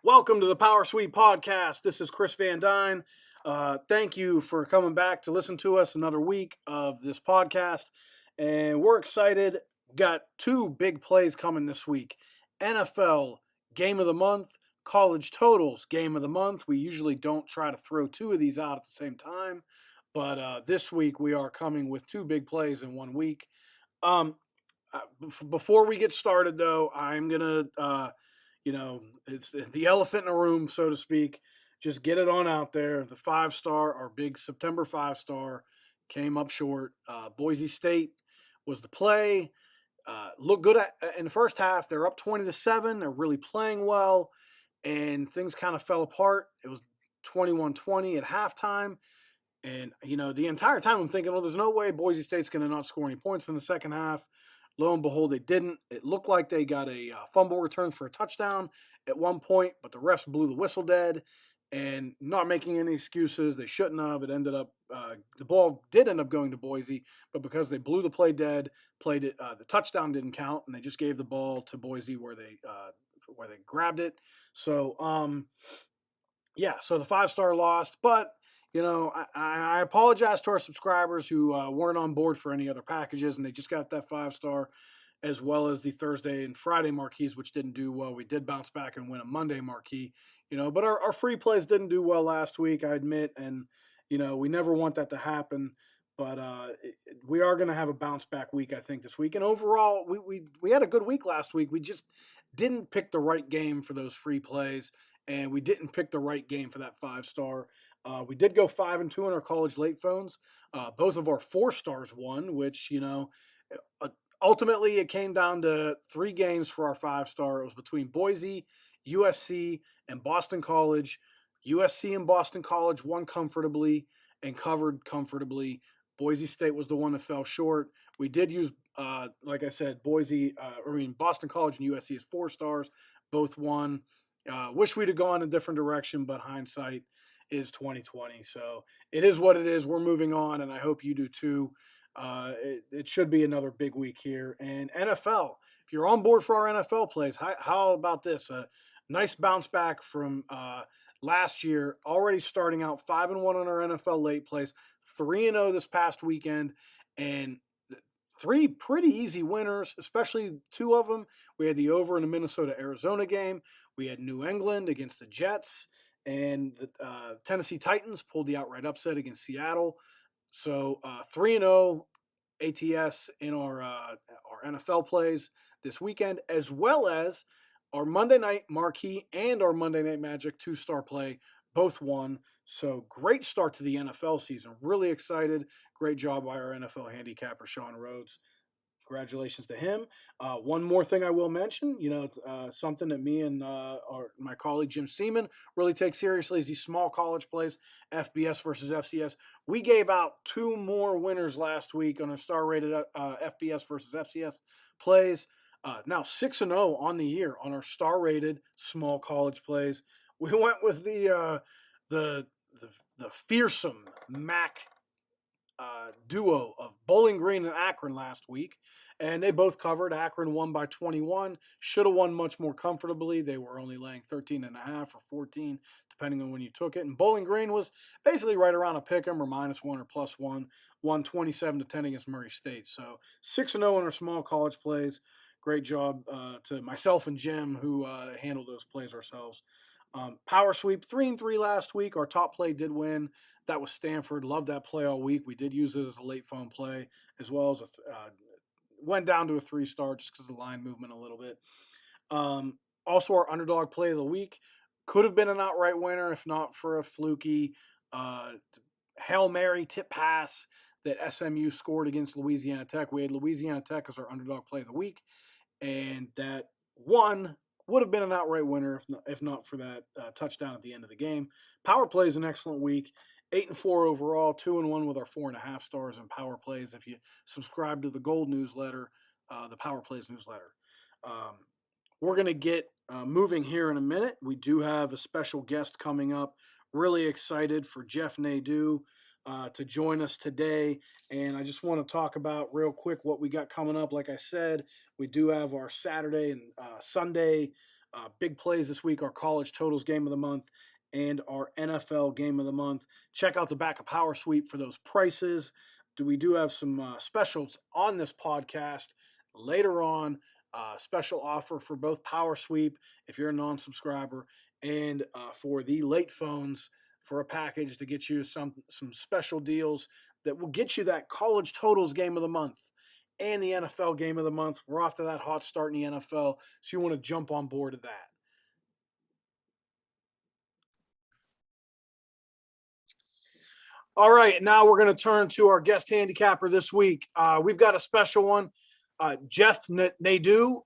Welcome to the Power Suite Podcast. This is Chris Van Dyne. Thank you for coming back to listen to us another week of this podcast. And we're excited. Got two big plays coming this week. NFL Game of the Month, College Totals Game of the Month. We usually don't try to throw two of these out at the same time, but this week we are coming with two big plays in 1 week. Um, Before we get started, though, I'm going to it's the elephant in the room, so to speak. Just get it on out there. The 5-star, our big September 5-star, came up short. Boise State was the play. Looked good in the first half. They're up 20-7. They're really playing well, and things kind of fell apart. It was 21-20 at halftime. And, the entire time I'm thinking, well, there's no way Boise State's going to not score any points in the second half. Lo and behold, they didn't. It looked like they got a fumble return for a touchdown at one point, but the refs blew the whistle dead. And not making any excuses, they shouldn't have. It ended up, the ball did end up going to Boise, but because they blew the play dead, played it, the touchdown didn't count, and they just gave the ball to Boise where they grabbed it. So, so the 5-star lost, but I apologize to our subscribers who weren't on board for any other packages, and they just got that 5-star, as well as the Thursday and Friday marquees, which didn't do well. We did bounce back and win a Monday marquee, but our free plays didn't do well last week, I admit, and we never want that to happen. But we are going to have a bounce back week, I think, this week. And overall, we had a good week last week. We just didn't pick the right game for those free plays, and we didn't pick the right game for that 5-star. We did go 5-2 on our college late phones. Both of our 4-stars won, which, ultimately it came down to 3 games for our 5-star. It was between Boise, USC, and Boston College. USC and Boston College won comfortably and covered comfortably. Boise State was the one that fell short. We did use, like I said, Boston College and USC as 4-stars. Both won. Wish we'd have gone a different direction, but hindsight is 2020. So it is what it is. We're moving on, and I hope you do too. It should be another big week here. And NFL, if you're on board for our NFL plays, how about this? A nice bounce back from last year, already starting out 5-1 on our NFL late plays, 3-0 this past weekend, and 3 pretty easy winners, especially 2 of them. We had the over in the Minnesota-Arizona game. We had New England against the Jets, and the Tennessee Titans pulled the outright upset against Seattle. So 3-0 ATS in our NFL plays this weekend, as well as our Monday night marquee and our Monday night magic 2-star play, both won. So great start to the NFL season. Really excited. Great job by our NFL handicapper, Sean Rhodes. Congratulations to him. One more thing I will mention, something that me and my colleague Jim Seaman really take seriously is these small college plays, FBS versus FCS. We gave out 2 more winners last week on our star-rated FBS versus FCS plays. Now 6-0 on the year on our star-rated small college plays. We went with the fearsome MAC duo of Bowling Green and Akron last week, and they both covered. Akron won by 21. Should have won much more comfortably. They were only laying 13.5 or 14, depending on when you took it. And Bowling Green was basically right around a pick 'em or -1 or +1. Won 27-10 against Murray State. So 6-0 in our small college plays. Great job to myself and Jim, who handled those plays ourselves. Power sweep 3-3 last week. Our top play did win. That was Stanford. Loved that play all week. We did use it as a late phone play, as well as went down to a 3-star just because of the line movement a little bit. Also, our underdog play of the week could have been an outright winner if not for a fluky Hail Mary tip pass that SMU scored against Louisiana Tech. We had Louisiana Tech as our underdog play of the week, and that won. Would have been an outright winner if not for that touchdown at the end of the game. Power play is an excellent week. 8-4 overall, 2-1 with our 4.5 stars in power plays. If you subscribe to the Gold newsletter, the Power Plays newsletter. We're going to get moving here in a minute. We do have a special guest coming up. Really excited for Jeff Nadu to join us today. And I just want to talk about real quick what we got coming up. Like I said, we do have our Saturday and Sunday Big plays this week, our college totals game of the month and our NFL game of the month. Check out the back of Power Sweep for those prices. We do have some specials on this podcast later on. Special offer for both Power Sweep if you're a non-subscriber, and for the late phones for a package to get you some special deals that will get you that college totals game of the month and the NFL game of the month. We're off to that hot start in the NFL, so you want to jump on board of that. All right, now we're going to turn to our guest handicapper this week. We've got a special one. Jeff Nadu.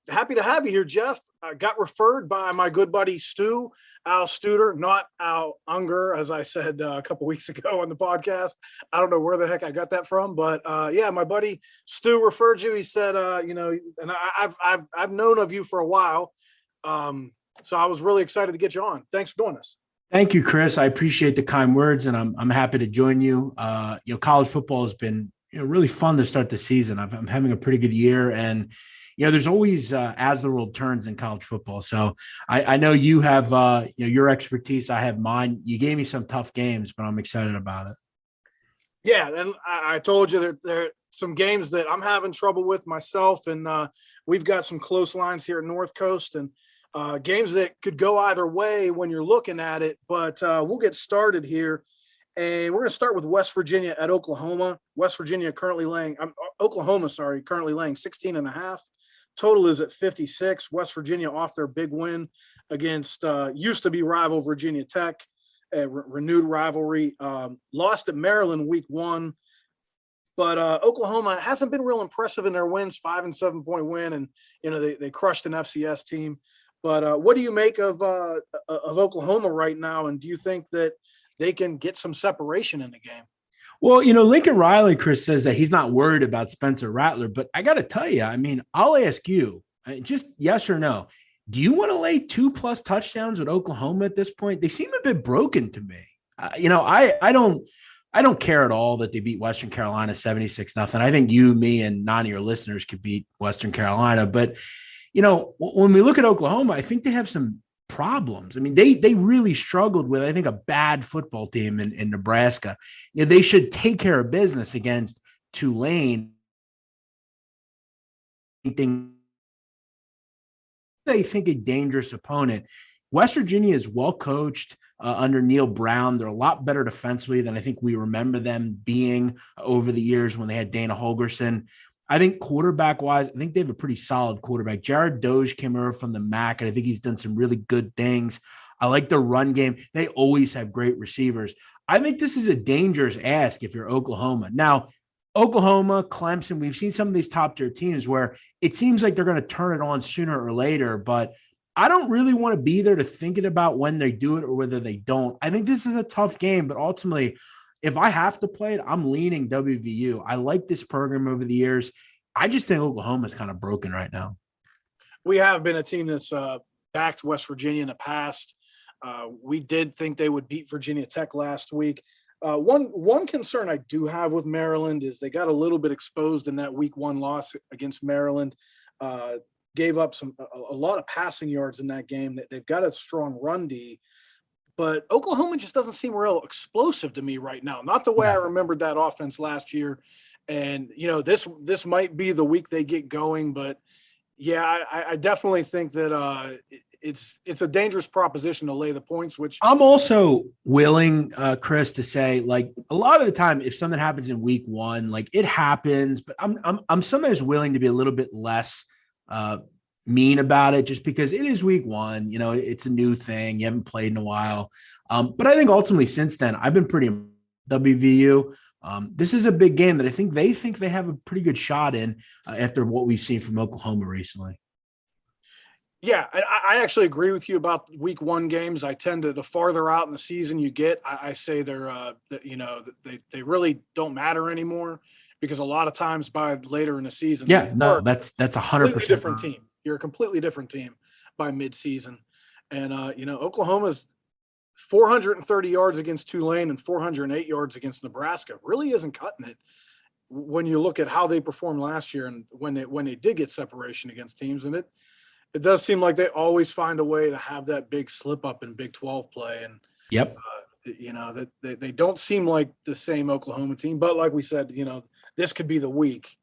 Happy to have you here, Jeff. Got referred by my good buddy Stu, Al Studer, not Al Unger, as I said a couple weeks ago on the podcast. I don't know where the heck I got that from, but yeah, my buddy Stu referred you. He said, and I've known of you for a while, so I was really excited to get you on. Thanks for doing this. Thank you, Chris. I appreciate the kind words, and I'm happy to join you. College football has been really fun to start the season. I'm having a pretty good year, and there's always as the world turns in college football. So I know you have your expertise. I have mine. You gave me some tough games, but I'm excited about it. Yeah, and I told you that there are some games that I'm having trouble with myself, and we've got some close lines here at Northcoast, and games that could go either way when you're looking at it. But we'll get started here. And we're going to start with West Virginia at Oklahoma. Oklahoma currently laying 16.5. Total is at 56. West Virginia off their big win against used to be rival Virginia Tech, a renewed rivalry. Lost at Maryland week 1. But Oklahoma hasn't been real impressive in their wins, 5 and 7 point win. And, they crushed an FCS team. But what do you make of Oklahoma right now? And do you think that they can get some separation in the game? Well, Lincoln Riley, Chris, says that he's not worried about Spencer Rattler, but I got to tell you, I'll ask you just yes or no. Do you want to lay 2+ touchdowns with Oklahoma at this point? They seem a bit broken to me. I don't care at all that they beat Western Carolina 76-0. I think you, me, and none of your listeners could beat Western Carolina. But, when we look at Oklahoma, I think they have some problems. They really struggled with, I think, a bad football team in Nebraska. They should take care of business against Tulane. They think a dangerous opponent. West Virginia is well coached under Neil Brown. They're a lot better defensively than I think we remember them being over the years when they had Dana Holgorsen. I think quarterback-wise, I think they have a pretty solid quarterback. Jared Doge came over from the MAC, and I think he's done some really good things. I like the run game. They always have great receivers. I think this is a dangerous ask if you're Oklahoma. Now, Oklahoma, Clemson, we've seen some of these top-tier teams where it seems like they're going to turn it on sooner or later, but I don't really want to be there to thinking about when they do it or whether they don't. I think this is a tough game, but ultimately – if I have to play it, I'm leaning WVU. I like this program over the years. I just think Oklahoma is kind of broken right now. We have been a team that's backed West Virginia in the past. We did think they would beat Virginia Tech last week. One concern I do have with Maryland is they got a little bit exposed in that week 1 loss against Maryland. Gave up a lot of passing yards in that game. They've got a strong run D. But Oklahoma just doesn't seem real explosive to me right now. Not the way I remembered that offense last year. And, this might be the week they get going. But, yeah, I definitely think that it's a dangerous proposition to lay the points, which I'm also willing, Chris, to say, like, a lot of the time if something happens in week 1, like, it happens. But I'm sometimes willing to be a little bit less mean about it just because it is week 1, it's a new thing. You haven't played in a while. But I think ultimately since then, I've been pretty WVU. This is a big game that I think they have a pretty good shot in after what we've seen from Oklahoma recently. Yeah, I actually agree with you about week 1 games. I tend to, the farther out in the season you get, I say they're, they really don't matter anymore because a lot of times by later in the season. Yeah, no, that's 100% different team. You're a completely different team by midseason. And, Oklahoma's 430 yards against Tulane and 408 yards against Nebraska really isn't cutting it when you look at how they performed last year and when they did get separation against teams. And It does seem like they always find a way to have that big slip up in Big 12 play. And, Yep. that they don't seem like the same Oklahoma team. But like we said, this could be the week.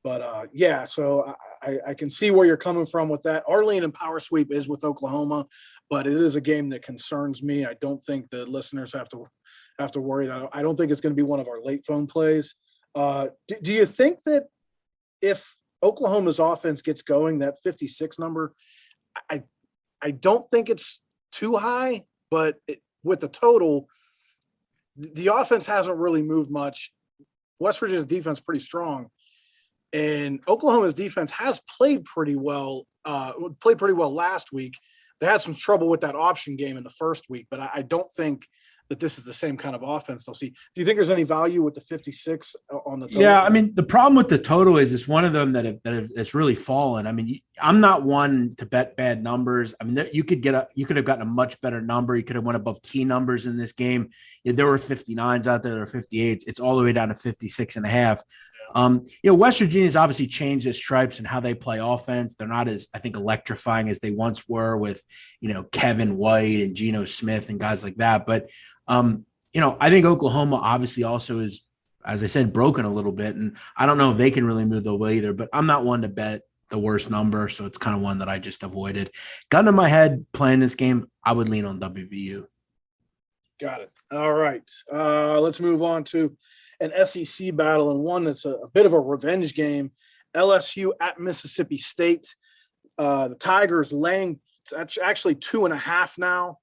But yeah, so I can see where you're coming from with that. Arlene and Power Sweep is with Oklahoma, but it is a game that concerns me. I don't think the listeners have to worry. I don't think it's going to be one of our late phone plays. Do you think that if Oklahoma's offense gets going, that 56 number, I I don't think it's too high, but with the total, the offense hasn't really moved much. West Virginia's defense pretty strong, and Oklahoma's defense has played pretty well. Played pretty well last week. They had some trouble with that option game in the first week, but I don't think that this is the same kind of offense they'll see. Do you think there's any value with the 56 on the total? Yeah, I mean, the problem with the total is it's one of them that's really fallen. I mean, I'm not one to bet bad numbers. I mean, you could have gotten a much better number. You could have went above key numbers in this game. There were 59s out there, there were 58s. It's all the way down to 56 and a half. West Virginia's obviously changed its stripes and how they play offense. They're not as, I think, electrifying as they once were with, Kevin White and Geno Smith and guys like that. But, I think Oklahoma obviously also is, as I said, broken a little bit. And I don't know if they can really move the way either, but I'm not one to bet the worst number. So it's kind of one that I just avoided. Gun to my head playing this game, I would lean on WVU. Got it. All right. Let's move on to an SEC battle, and one that's a bit of a revenge game. LSU at Mississippi State. The Tigers laying actually 2.5 now.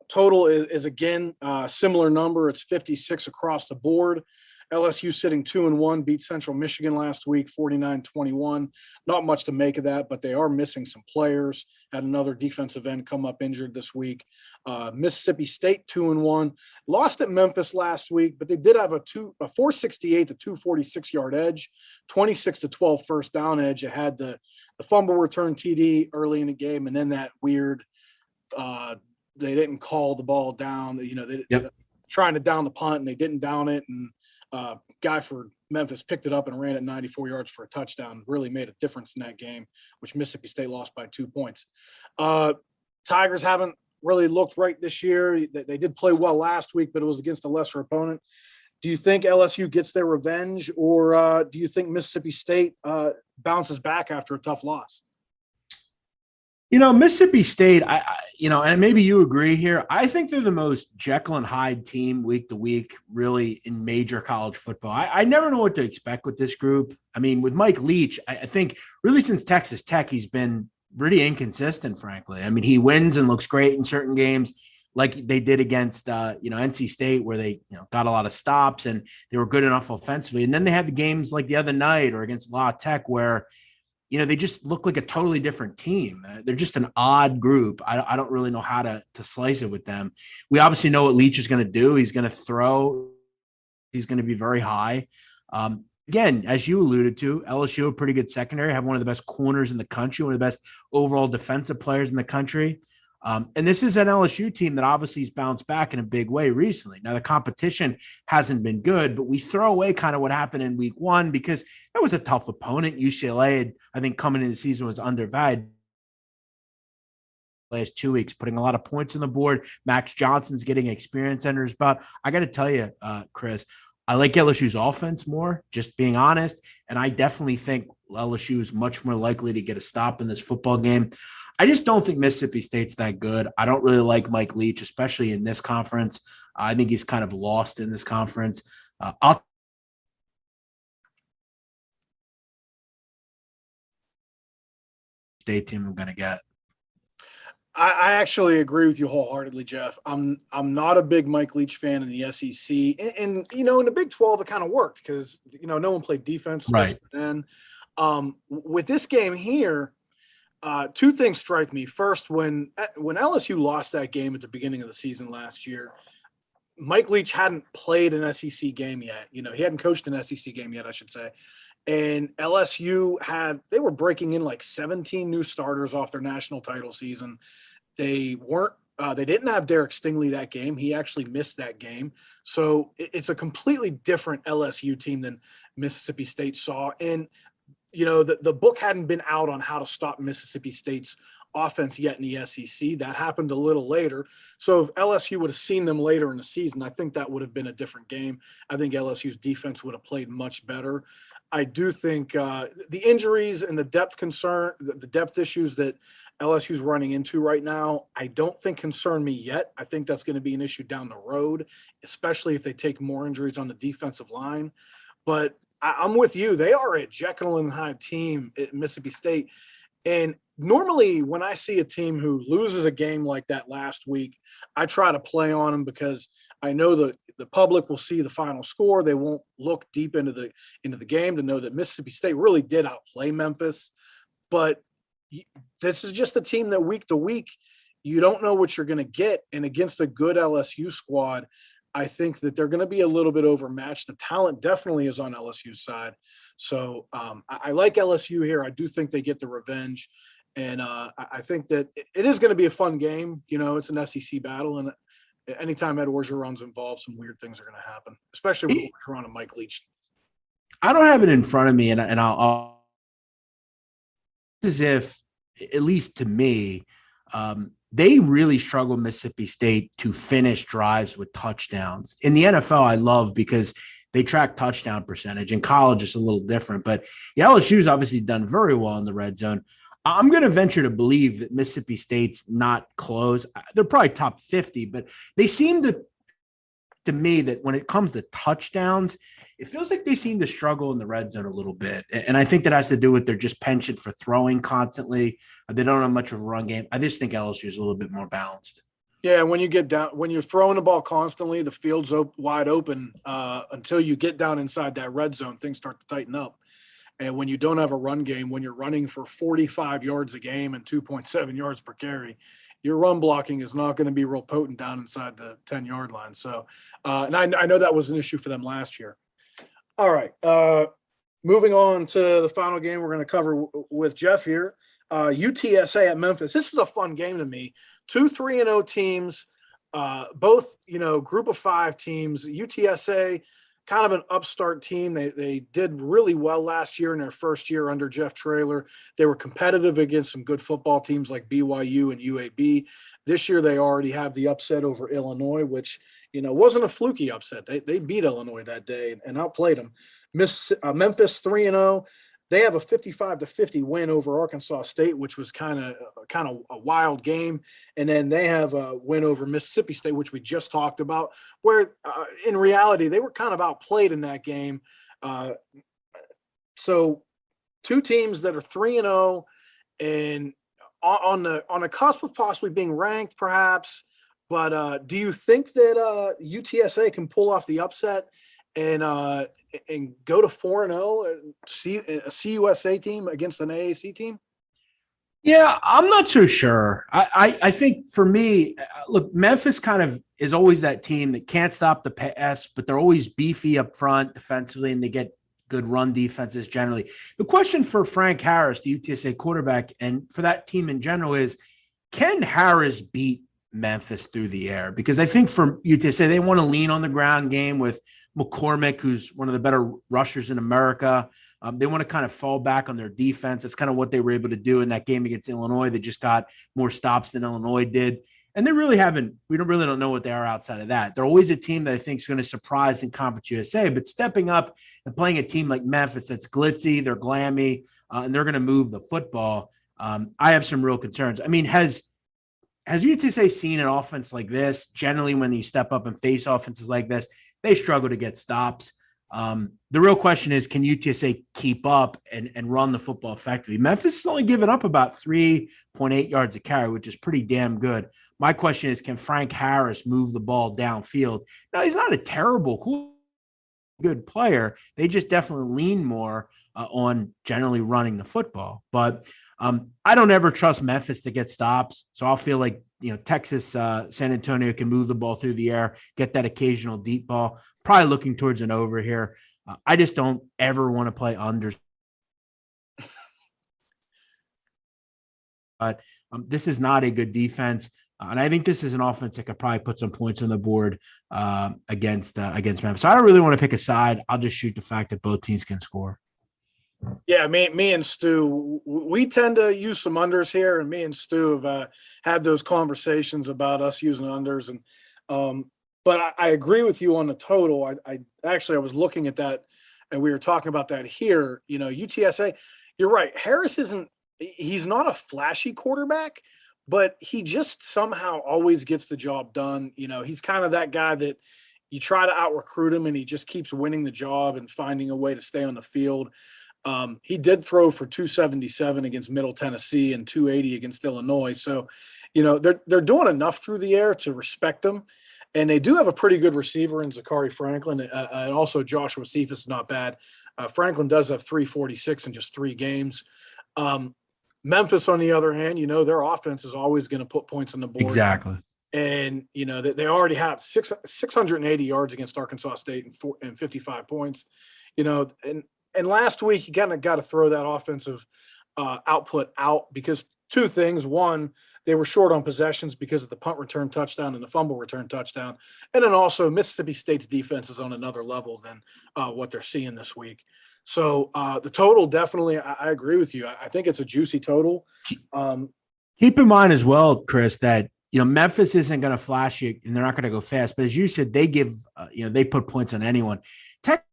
Total is again similar number. It's 56 across the board. LSU sitting 2-1, beat Central Michigan last week, 49-21. Not much to make of that, but they are missing some players. Had another defensive end come up injured this week. Mississippi State 2-1, lost at Memphis last week, but they did have a 468 to 246 yard edge, 26-12 first down edge. It had the fumble return TD early in the game, and then that weird they didn't call the ball down. They trying to down the punt, and they didn't down it, and guy for Memphis picked it up and ran it 94 yards for a touchdown. Really made a difference in that game, which Mississippi State lost by 2 points. Tigers haven't really looked right this year. They did play well last week, but it was against a lesser opponent. Do you think LSU gets their revenge, or do you think Mississippi State bounces back after a tough loss? Mississippi State, and maybe you agree here. I think they're the most Jekyll and Hyde team week to week, really, in major college football. I never know what to expect with this group. I mean, with Mike Leach, I think really since Texas Tech, he's been pretty inconsistent, frankly. I mean, he wins and looks great in certain games, like they did against, NC State, where they, got a lot of stops and they were good enough offensively. And then they had the games like the other night or against La Tech where, they just look like a totally different team. They're just an odd group. I don't really know how to slice it with them. We obviously know what Leach is going to do. He's going to throw. He's going to be very high. Again, as you alluded to, LSU, a pretty good secondary, have one of the best corners in the country, one of the best overall defensive players in the country. And this is an LSU team that obviously has bounced back in a big way recently. Now, the competition hasn't been good, but we throw away kind of what happened in week one because that was a tough opponent. UCLA, I think, coming into the season was undervalued. Last 2 weeks, putting a lot of points on the board. Max Johnson's getting experience under his belt. I got to tell you, Chris, I like LSU's offense more, just being honest. And I definitely think LSU is much more likely to get a stop in this football game. I just don't think Mississippi State's that good. I don't really like Mike Leach, especially in this conference. I think he's kind of lost in this conference. State team I'm going to get. I actually agree with you wholeheartedly, Jeff. I'm not a big Mike Leach fan in the SEC, and in the Big 12 it kind of worked because no one played defense right then. With this game here. Two things strike me. First, when LSU lost that game at the beginning of the season last year, Mike Leach hadn't played an SEC game yet. He hadn't coached an SEC game yet, I should say. And LSU they were breaking in like 17 new starters off their national title season. They didn't have Derek Stingley that game. He actually missed that game. So it's a completely different LSU team than Mississippi State saw. And the book hadn't been out on how to stop Mississippi State's offense yet in the SEC. That happened a little later. So if LSU would have seen them later in the season, I think that would have been a different game. I think LSU's defense would have played much better. I do think the injuries and the depth issues that LSU's running into right now, I don't think concern me yet. I think that's going to be an issue down the road, especially if they take more injuries on the defensive line. But I'm with you. They are a Jekyll and Hyde team at Mississippi State. And normally when I see a team who loses a game like that last week, I try to play on them because I know the public will see the final score. They won't look deep into the game to know that Mississippi State really did outplay Memphis. But this is just a team that week to week, you don't know what you're going to get. And against a good LSU squad, I think that they're going to be a little bit overmatched. The talent definitely is on LSU's side. So I like LSU here. I do think they get the revenge. And I think that it is going to be a fun game. It's an SEC battle. And anytime Ed Orgeron's involved, some weird things are going to happen, especially with Orgeron and Mike Leach. I don't have it in front of me, and I'll as if, at least to me, they really struggle, Mississippi State, to finish drives with touchdowns. In the NFL, I love because they track touchdown percentage. In college, it's a little different. But LSU's obviously done very well in the red zone. I'm going to venture to believe that Mississippi State's not close. They're probably top 50, but they seem to me that when it comes to touchdowns, it feels like they seem to struggle in the red zone a little bit. And I think that has to do with their just penchant for throwing constantly. They don't have much of a run game. I just think LSU is a little bit more balanced. Yeah, when you're throwing the ball constantly, the field's wide open until you get down inside that red zone, things start to tighten up. And when you don't have a run game, when you're running for 45 yards a game and 2.7 yards per carry, your run blocking is not going to be real potent down inside the 10-yard line. So, and I know that was an issue for them last year. All right, moving on to the final game we're going to cover with Jeff here. UTSA at Memphis. This is a fun game to me. 2 3-0 teams, both group of 5 teams. UTSA, kind of an upstart team. They did really well last year in their first year under Jeff Traylor. They were competitive against some good football teams like BYU and UAB. This year they already have the upset over Illinois, which wasn't a fluky upset. They beat Illinois that day and outplayed them. Memphis 3-0. They have a 55-50 win over Arkansas State, which was kind of a wild game. And then they have a win over Mississippi State, which we just talked about, where in reality, they were kind of outplayed in that game. So 2 teams that are 3-0 and on the cusp of possibly being ranked perhaps. But do you think that UTSA can pull off the upset and go to 4-0, see a CUSA team against an AAC team? Yeah, I'm not so sure. I think for me, look, Memphis kind of is always that team that can't stop the pass, but they're always beefy up front defensively, and they get good run defenses generally. The question for Frank Harris, the UTSA quarterback, and for that team in general is, can Harris beat Memphis through the air? Because I think for UTSA, they want to lean on the ground game with McCormick, who's one of the better rushers in America. They want to kind of fall back on their defense. That's kind of what they were able to do in that game against Illinois. They just got more stops than Illinois did. And they really haven't, we don't know what they are outside of that. They're always a team that I think is going to surprise in Conference USA, but stepping up and playing a team like Memphis that's glitzy, they're glammy, and they're going to move the football. I have some real concerns. I mean, has UTSA seen an offense like this? Generally, when you step up and face offenses like this, they struggle to get stops. The real question is, can UTSA keep up and run the football effectively? Memphis has only given up about 3.8 yards a carry, which is pretty damn good. My question is, can Frank Harris move the ball downfield? Now, he's not a terrible, good player. They just definitely lean more on generally running the football. But I don't ever trust Memphis to get stops. So I'll feel like, Texas, San Antonio can move the ball through the air, get that occasional deep ball. Probably looking towards an over here. I just don't ever want to play unders. But this is not a good defense. And I think this is an offense that could probably put some points on the board against Memphis. So I don't really want to pick a side. I'll just shoot the fact that both teams can score. Yeah, me and Stu, we tend to use some unders here, and me and Stu have had those conversations about us using unders, and but I agree with you on the total. I actually I was looking at that, and we were talking about that here. You know, UTSA, you're right. Harris isn't. He's not a flashy quarterback, but he just somehow always gets the job done. You know, he's kind of that guy that you try to out recruit him, and he just keeps winning the job and finding a way to stay on the field. He did throw for 277 against Middle Tennessee and 280 against Illinois. So, you know, they're doing enough through the air to respect him. And they do have a pretty good receiver in Zachary Franklin. And also Joshua Cephas is not bad. Franklin does have 346 in just 3 games. Memphis, on the other hand, you know, their offense is always going to put points on the board. Exactly. And, you know, they already have 680 yards against Arkansas State and 55 points, you know, and last week you kind of got to throw that offensive output out because two things. One, they were short on possessions because of the punt return touchdown and the fumble return touchdown. And then also Mississippi State's defense is on another level than what they're seeing this week. So the total definitely, I agree with you. I think it's a juicy total. Keep in mind as well, Chris, that Memphis isn't going to flash you and they're not going to go fast. But as you said, they give they put points on anyone. Texas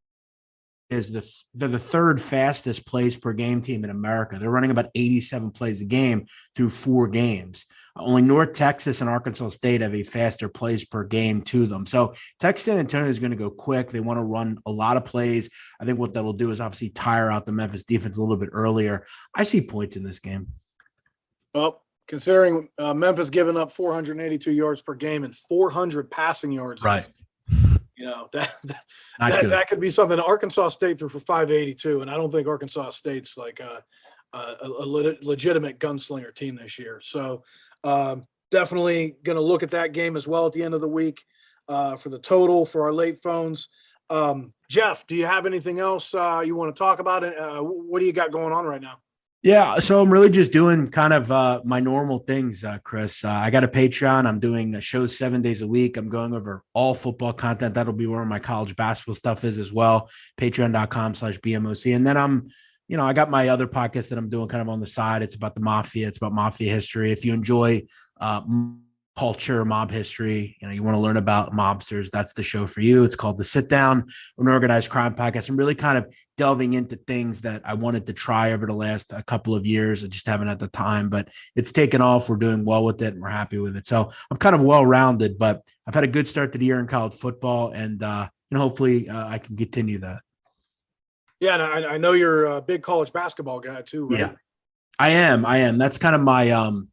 they're the third fastest plays per game team in America. They're running about 87 plays a game through 4 games. Only North Texas and Arkansas State have a faster plays per game to them. So Texas San Antonio is going to go quick. They want to run a lot of plays. I think what that will do is obviously tire out the Memphis defense a little bit earlier. I see points in this game. Well, considering Memphis giving up 482 yards per game and 400 passing yards. Right. You know, that could be something. Arkansas State threw for 582, and I don't think Arkansas State's like a legitimate gunslinger team this year. So definitely going to look at that game as well at the end of the week for the total for our late phones. Jeff, do you have anything else you want to talk about? What do you got going on right now? Yeah, so I'm really just doing kind of my normal things, Chris. I got a Patreon. I'm doing shows 7 days a week. I'm going over all football content. That'll be where my college basketball stuff is as well. Patreon.com/BMOC. And then I got my other podcast that I'm doing kind of on the side. It's about the mafia. It's about mafia history. If you enjoy culture, mob history, you want to learn about mobsters, that's the show for you. It's called The Sit Down, an organized crime podcast. I'm really kind of delving into things that I wanted to try over the last couple of years. I just haven't had the time, but it's taken off. We're doing well with it and we're happy with it. So I'm kind of well-rounded, but I've had a good start to the year in college football and hopefully I can continue that. Yeah. And I know you're a big college basketball guy too, right? Yeah. I am. That's kind of my,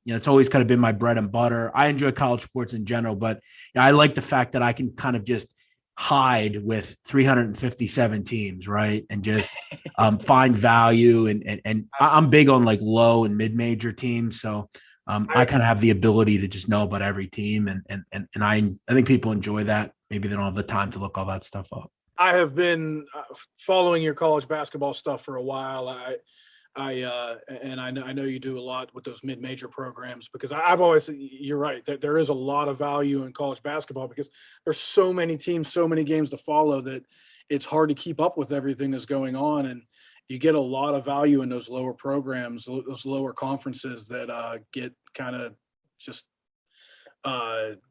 it's always kind of been my bread and butter. I enjoy college sports in general, but I like the fact that I can kind of just hide with 357 teams, right? And just find value. And I'm big on like low and mid-major teams. So I kind of have the ability to just know about every team. And I think people enjoy that. Maybe they don't have the time to look all that stuff up. I have been following your college basketball stuff for a while. I know you do a lot with those mid-major programs because I've always, you're right, that there is a lot of value in college basketball because there's so many teams, so many games to follow that it's hard to keep up with everything that's going on. And you get a lot of value in those lower programs, those lower conferences that get kind of just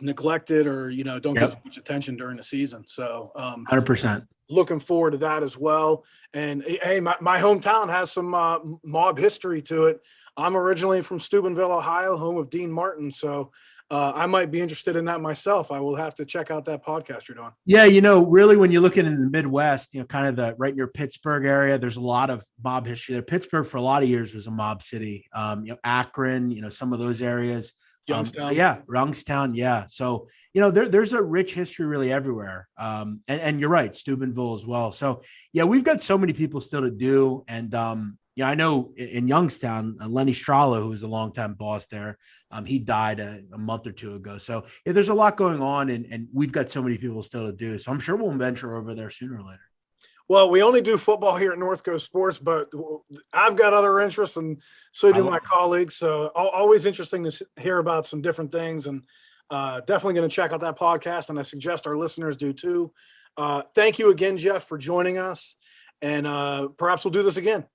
neglected or, don't get as much attention during the season. So 100%. Looking forward to that as well. And hey, my hometown has some mob history to it. I'm originally from Steubenville, Ohio, home of Dean Martin. So I might be interested in that myself. I will have to check out that podcast you're doing. Yeah, really when you're looking in the Midwest, kind of the right near Pittsburgh area, there's a lot of mob history there. Pittsburgh for a lot of years was a mob city. Akron, some of those areas. Youngstown. Youngstown. Yeah. So, there's a rich history really everywhere. And you're right, Steubenville as well. So yeah, we've got so many people still to do. And, I know in Youngstown, Lenny Strala, who was a longtime boss there, he died a month or two ago. So yeah, there's a lot going on and we've got so many people still to do. So I'm sure we'll venture over there sooner or later. Well, we only do football here at Northcoast Sports, but I've got other interests, and so do my colleagues. So always interesting to hear about some different things, and definitely going to check out that podcast, and I suggest our listeners do too. Thank you again, Jeff, for joining us, and perhaps we'll do this again.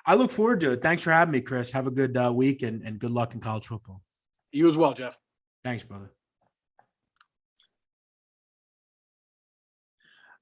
I look forward to it. Thanks for having me, Chris. Have a good week and good luck in college football. You as well, Jeff. Thanks, brother.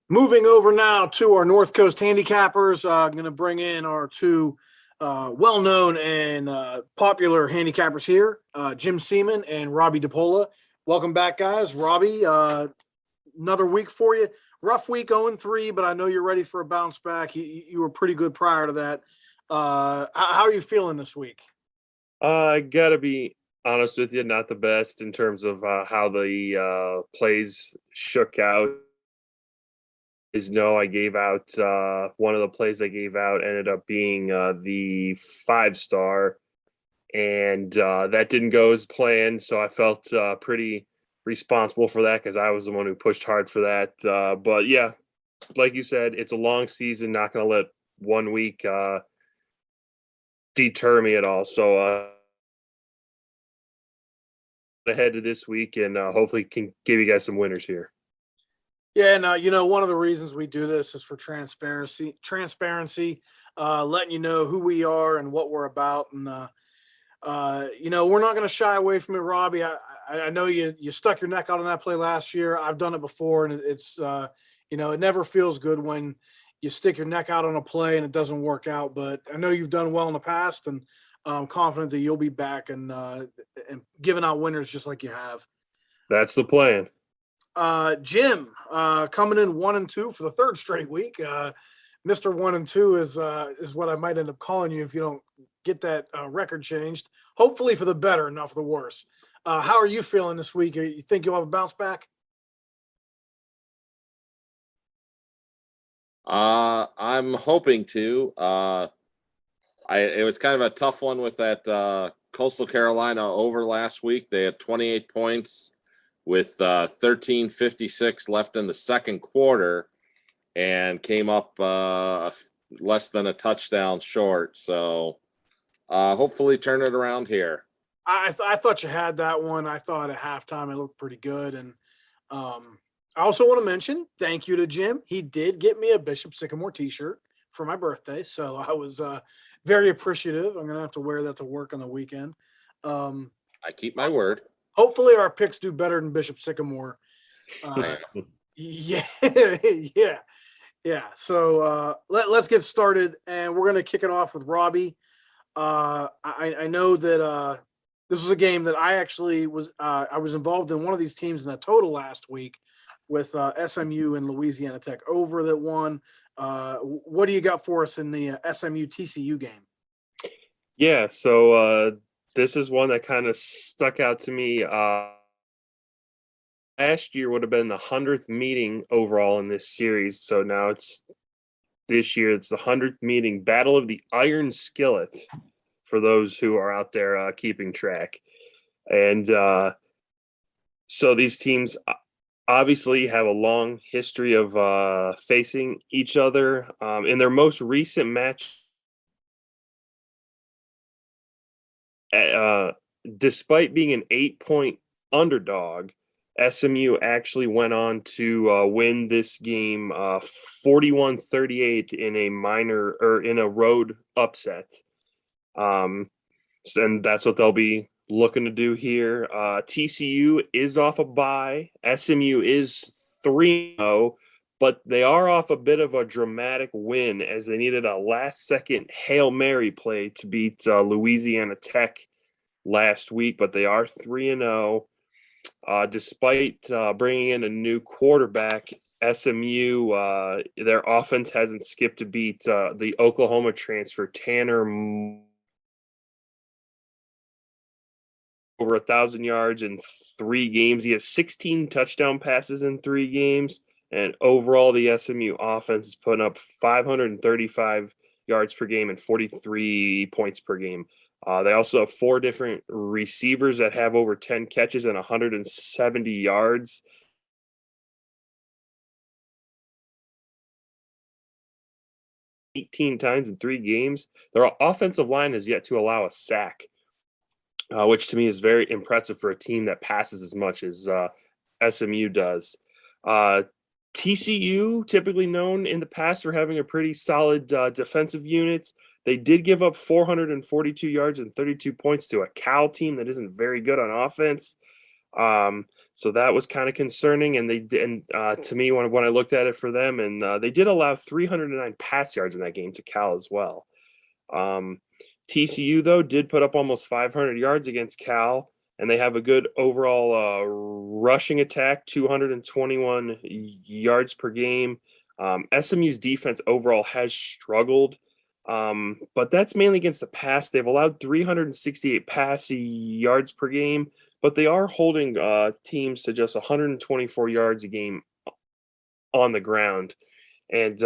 Moving over now to our North Coast handicappers. I'm going to bring in our two well-known and popular handicappers here, Jim Seaman and Robbie DePola. Welcome back, guys. Robbie, another week for you. Rough week, 0-3, but I know you're ready for a bounce back. You were pretty good prior to that. How are you feeling this week? I got to be honest with you, not the best in terms of how the plays shook out. I gave out one of the plays I gave out ended up being the 5-star, and that didn't go as planned. So I felt pretty responsible for that because I was the one who pushed hard for that. But yeah, like you said, it's a long season. Not going to let 1 week deter me at all. So ahead to this week and hopefully can give you guys some winners here. Yeah, and one of the reasons we do this is for transparency, letting you know who we are and what we're about. And, we're not going to shy away from it, Robbie. I know you stuck your neck out on that play last year. I've done it before, and it's, it never feels good when you stick your neck out on a play and it doesn't work out. But I know you've done well in the past, and I'm confident that you'll be back and giving out winners just like you have. That's the plan. Jim, coming in 1-2 for the third straight week. Mr. 1-2 is what I might end up calling you if you don't get that record changed. Hopefully for the better, not for the worse. How are you feeling this week? You think you'll have a bounce back? I'm hoping to. It was kind of a tough one with that Coastal Carolina over last week. They had 28 points with 13:56 left in the second quarter and came up less than a touchdown short. So hopefully turn it around here. I thought you had that one. I thought at halftime it looked pretty good. And I also want to mention thank you to Jim. He did get me a Bishop Sycamore t-shirt for my birthday. So I was very appreciative. I'm going to have to wear that to work on the weekend. I keep my word. Hopefully our picks do better than Bishop Sycamore. Yeah. So let's get started, and we're going to kick it off with Robbie. I know that this was a game that I actually was I was involved in one of these teams in a total last week with SMU and Louisiana Tech over that one. What do you got for us in the SMU TCU game? Yeah, so this is one that kind of stuck out to me. Last year would have been the 100th meeting overall in this series. So now this year it's the 100th meeting, Battle of the Iron Skillet, for those who are out there keeping track. And so these teams obviously have a long history of facing each other. In their most recent match, despite being an 8-point underdog, SMU actually went on to win this game 41-38 in a road upset. And that's what they'll be looking to do here. TCU is off a bye. SMU is 3-0, but they are off a bit of a dramatic win as they needed a last-second Hail Mary play to beat Louisiana Tech last week, but they are 3-0. Despite bringing in a new quarterback, SMU, their offense hasn't skipped a beat. The Oklahoma transfer, Tanner, over 1,000 yards in 3 games. He has 16 touchdown passes in 3 games. And overall, the SMU offense is putting up 535 yards per game and 43 points per game. They also have 4 different receivers that have over 10 catches and 170 yards. $18 times in 3 games. Their offensive line has yet to allow a sack, which to me is very impressive for a team that passes as much as SMU does. TCU, typically known in the past for having a pretty solid defensive unit. They did give up 442 yards and 32 points to a Cal team that isn't very good on offense. So that was kind of concerning. And to me, when I looked at it for them, and they did allow 309 pass yards in that game to Cal as well. TCU, though, did put up almost 500 yards against Cal, and they have a good overall rushing attack, 221 yards per game. SMU's defense overall has struggled, but that's mainly against the pass. They've allowed 368 pass yards per game, but they are holding teams to just 124 yards a game on the ground. And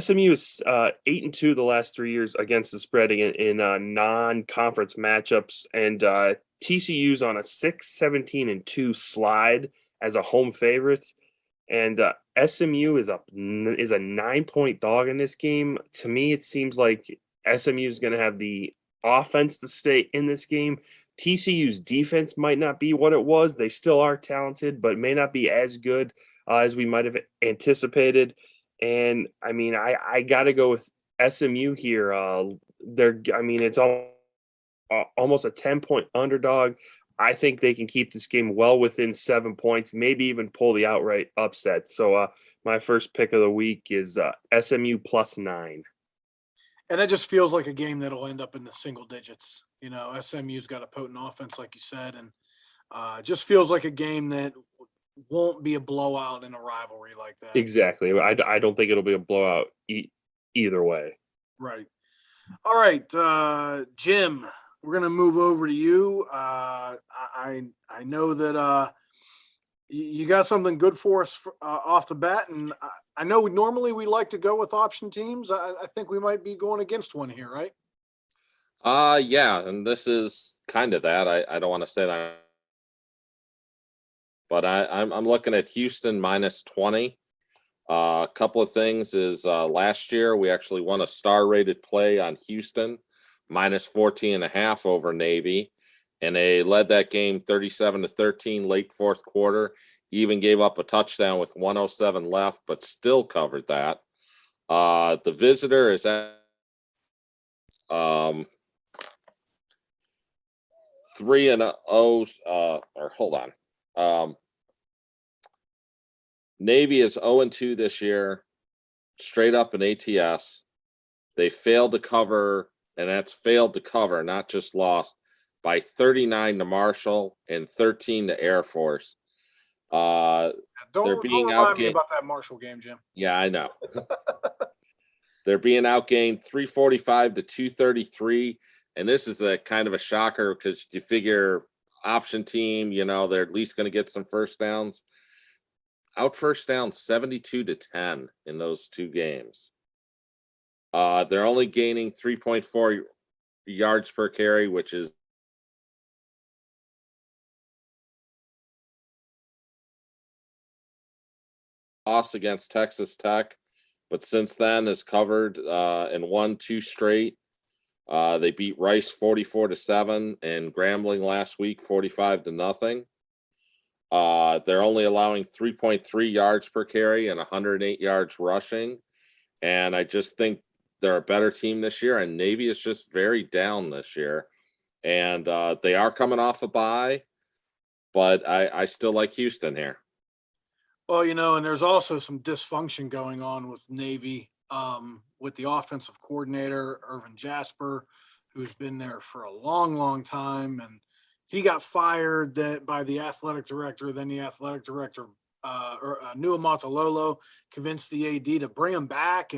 SMU is 8-2 the last 3 years against the spread in non-conference matchups, and TCU's on a 6-17-2 slide as a home favorite, and SMU is a 9-point dog in this game. To me, it seems like SMU is going to have the offense to stay in this game. TCU's defense might not be what it was. They still are talented, but may not be as good as we might have anticipated. And I mean, I got to go with SMU here. It's almost a 10-point underdog. I think they can keep this game well within 7 points, maybe even pull the outright upset. So my first pick of the week is SMU +9. And it just feels like a game that'll end up in the single digits. You know, SMU's got a potent offense, like you said, and it just feels like a game that won't be a blowout in a rivalry like that. Exactly. I don't think it'll be a blowout either way. Right. All right, Jim, we're going to move over to you. I know that you got something good for us off the bat, and I know normally we like to go with option teams. I think we might be going against one here, right? Yeah, and this is kind of that. I don't want to say that, but I'm looking at Houston -20. A couple of things is last year we actually won a star rated play on Houston -14.5 over Navy, and they led that game 37-13 late fourth quarter. Even gave up a touchdown with 107 left, but still covered that. The visitor is at 3-0. Or hold on. Navy is 0-2 this year, straight up in ATS. They failed to cover, and that's failed to cover, not just lost, by 39 to Marshall and 13 to Air Force. Don't remind me about that Marshall game, Jim. Yeah, I know. They're being outgained 345 to 233, and this is a kind of a shocker because you figure option team, they're at least going to get some first downs. Out first down 72 to 10 in those two games. They're only gaining 3.4 yards per carry, which is lost against Texas Tech, but since then has covered and won 2 straight. They beat Rice 44-7 and Grambling last week 45-0. They're only allowing 3.3 yards per carry and 108 yards rushing. And I just think they're a better team this year. And Navy is just very down this year. And they are coming off a bye, but I still like Houston here. Well, and there's also some dysfunction going on with Navy, with the offensive coordinator, Irvin Jasper, who's been there for a long, long time. And he got fired by the athletic director. Then the athletic director, Nuamatalolo, convinced the AD to bring him back,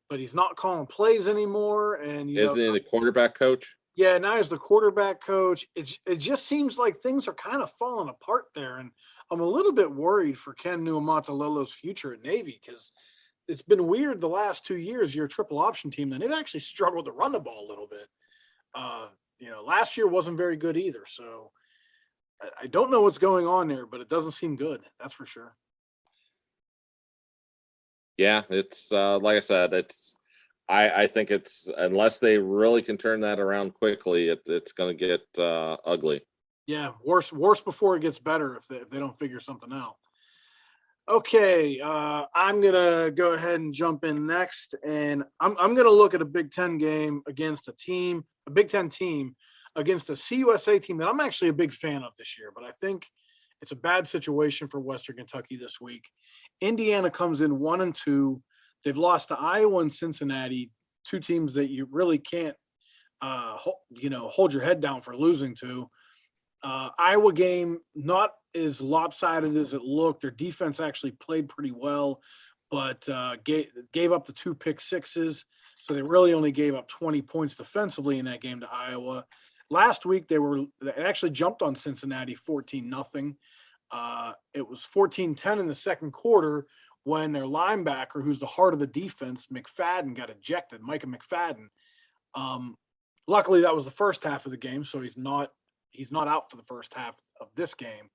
but he's not calling plays anymore. And isn't he the quarterback coach? Yeah, now he's the quarterback coach. It just seems like things are kind of falling apart there, and I'm a little bit worried for Ken Nuamatalolo's future at Navy because it's been weird the last 2 years. You're a triple option team, and they've actually struggled to run the ball a little bit. Last year wasn't very good either. So I don't know what's going on there, but it doesn't seem good. That's for sure. Yeah, it's like I said, I think it's, unless they really can turn that around quickly, it's going to get ugly. Yeah, worse before it gets better if they don't figure something out. Okay, I'm gonna go ahead and jump in next, and I'm gonna look at a Big Ten game against a Big Ten team against a CUSA team that I'm actually a big fan of this year, but I think it's a bad situation for Western Kentucky this week. Indiana comes in 1-2. They've lost to Iowa and Cincinnati, two teams that you really can't, hold your head down for losing to. Iowa game not as lopsided as it looked. Their defense actually played pretty well, but gave up the 2 pick sixes. So they really only gave up 20 points defensively in that game to Iowa. Last week they actually jumped on Cincinnati 14-0. It was 14-10 in the second quarter when their linebacker, who's the heart of the defense, McFadden, got ejected. Micah McFadden. Luckily, that was the first half of the game, so he's not out for the first half of this game.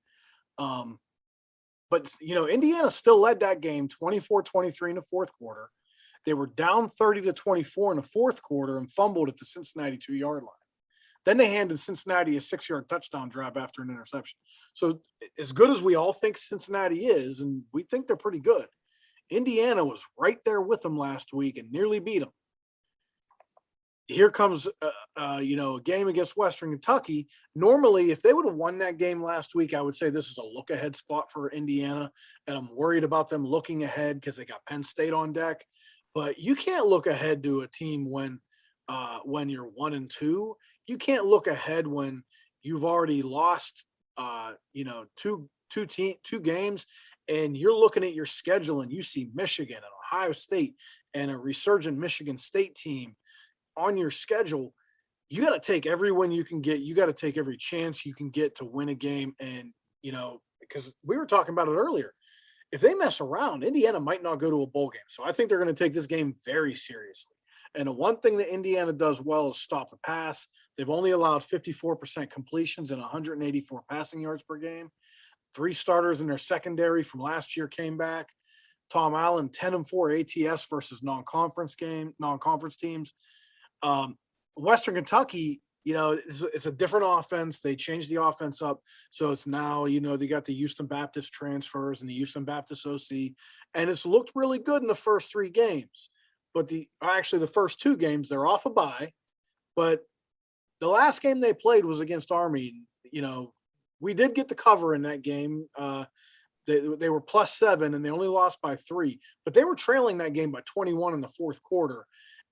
But Indiana still led that game 24-23 in the fourth quarter. They were down 30-24 in the fourth quarter and fumbled at the Cincinnati 2-yard line. Then they handed Cincinnati a 6-yard touchdown drive after an interception. So as good as we all think Cincinnati is, and we think they're pretty good, Indiana was right there with them last week and nearly beat them. Here comes, a game against Western Kentucky. Normally, if they would have won that game last week, I would say this is a look-ahead spot for Indiana, and I'm worried about them looking ahead because they got Penn State on deck. But you can't look ahead to a team when you're 1-2. You can't look ahead when you've already lost, two games, and you're looking at your schedule and you see Michigan and Ohio State and a resurgent Michigan State team on your schedule. You got to take every win you can get. You got to take every chance you can get to win a game. And, because we were talking about it earlier, if they mess around, Indiana might not go to a bowl game. So I think they're going to take this game very seriously. And the one thing that Indiana does well is stop the pass. They've only allowed 54% completions and 184 passing yards per game. 3 starters in their secondary from last year came back. Tom Allen, 10-4 ATS versus non-conference teams. Western Kentucky, it's a different offense. They changed the offense up. So it's now, they got the Houston Baptist transfers and the Houston Baptist OC, and it's looked really good in the first 3 games. But the first 2 games, they're off a bye. But the last game they played was against Army. We did get the cover in that game. They were +7 and they only lost by 3, but they were trailing that game by 21 in the fourth quarter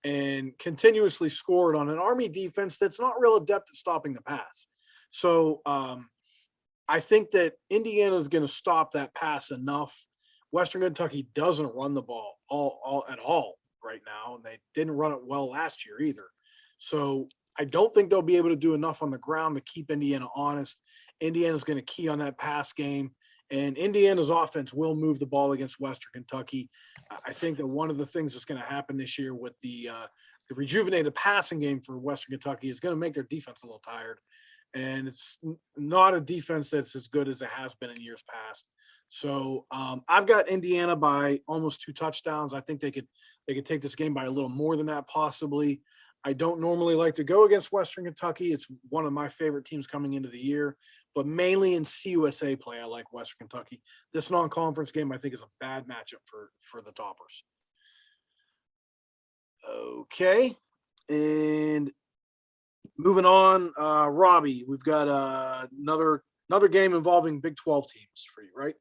and continuously scored on an Army defense that's not real adept at stopping the pass. So I think that Indiana is going to stop that pass enough. Western Kentucky doesn't run the ball at all right now, and they didn't run it well last year either. So I don't think they'll be able to do enough on the ground to keep Indiana honest. Indiana's going to key on that pass game, and Indiana's offense will move the ball against Western Kentucky. I think that one of the things that's going to happen this year with the rejuvenated passing game for Western Kentucky is going to make their defense a little tired, and it's not a defense that's as good as it has been in years past. So I've got Indiana by almost 2 touchdowns. I think they could take this game by a little more than that possibly. I don't normally like to go against Western Kentucky. It's one of my favorite teams coming into the year, but mainly in CUSA play, I like Western Kentucky. This non-conference game, I think, is a bad matchup for the Toppers. Okay, and moving on, Robbie, we've got another game involving Big 12 teams for you, right?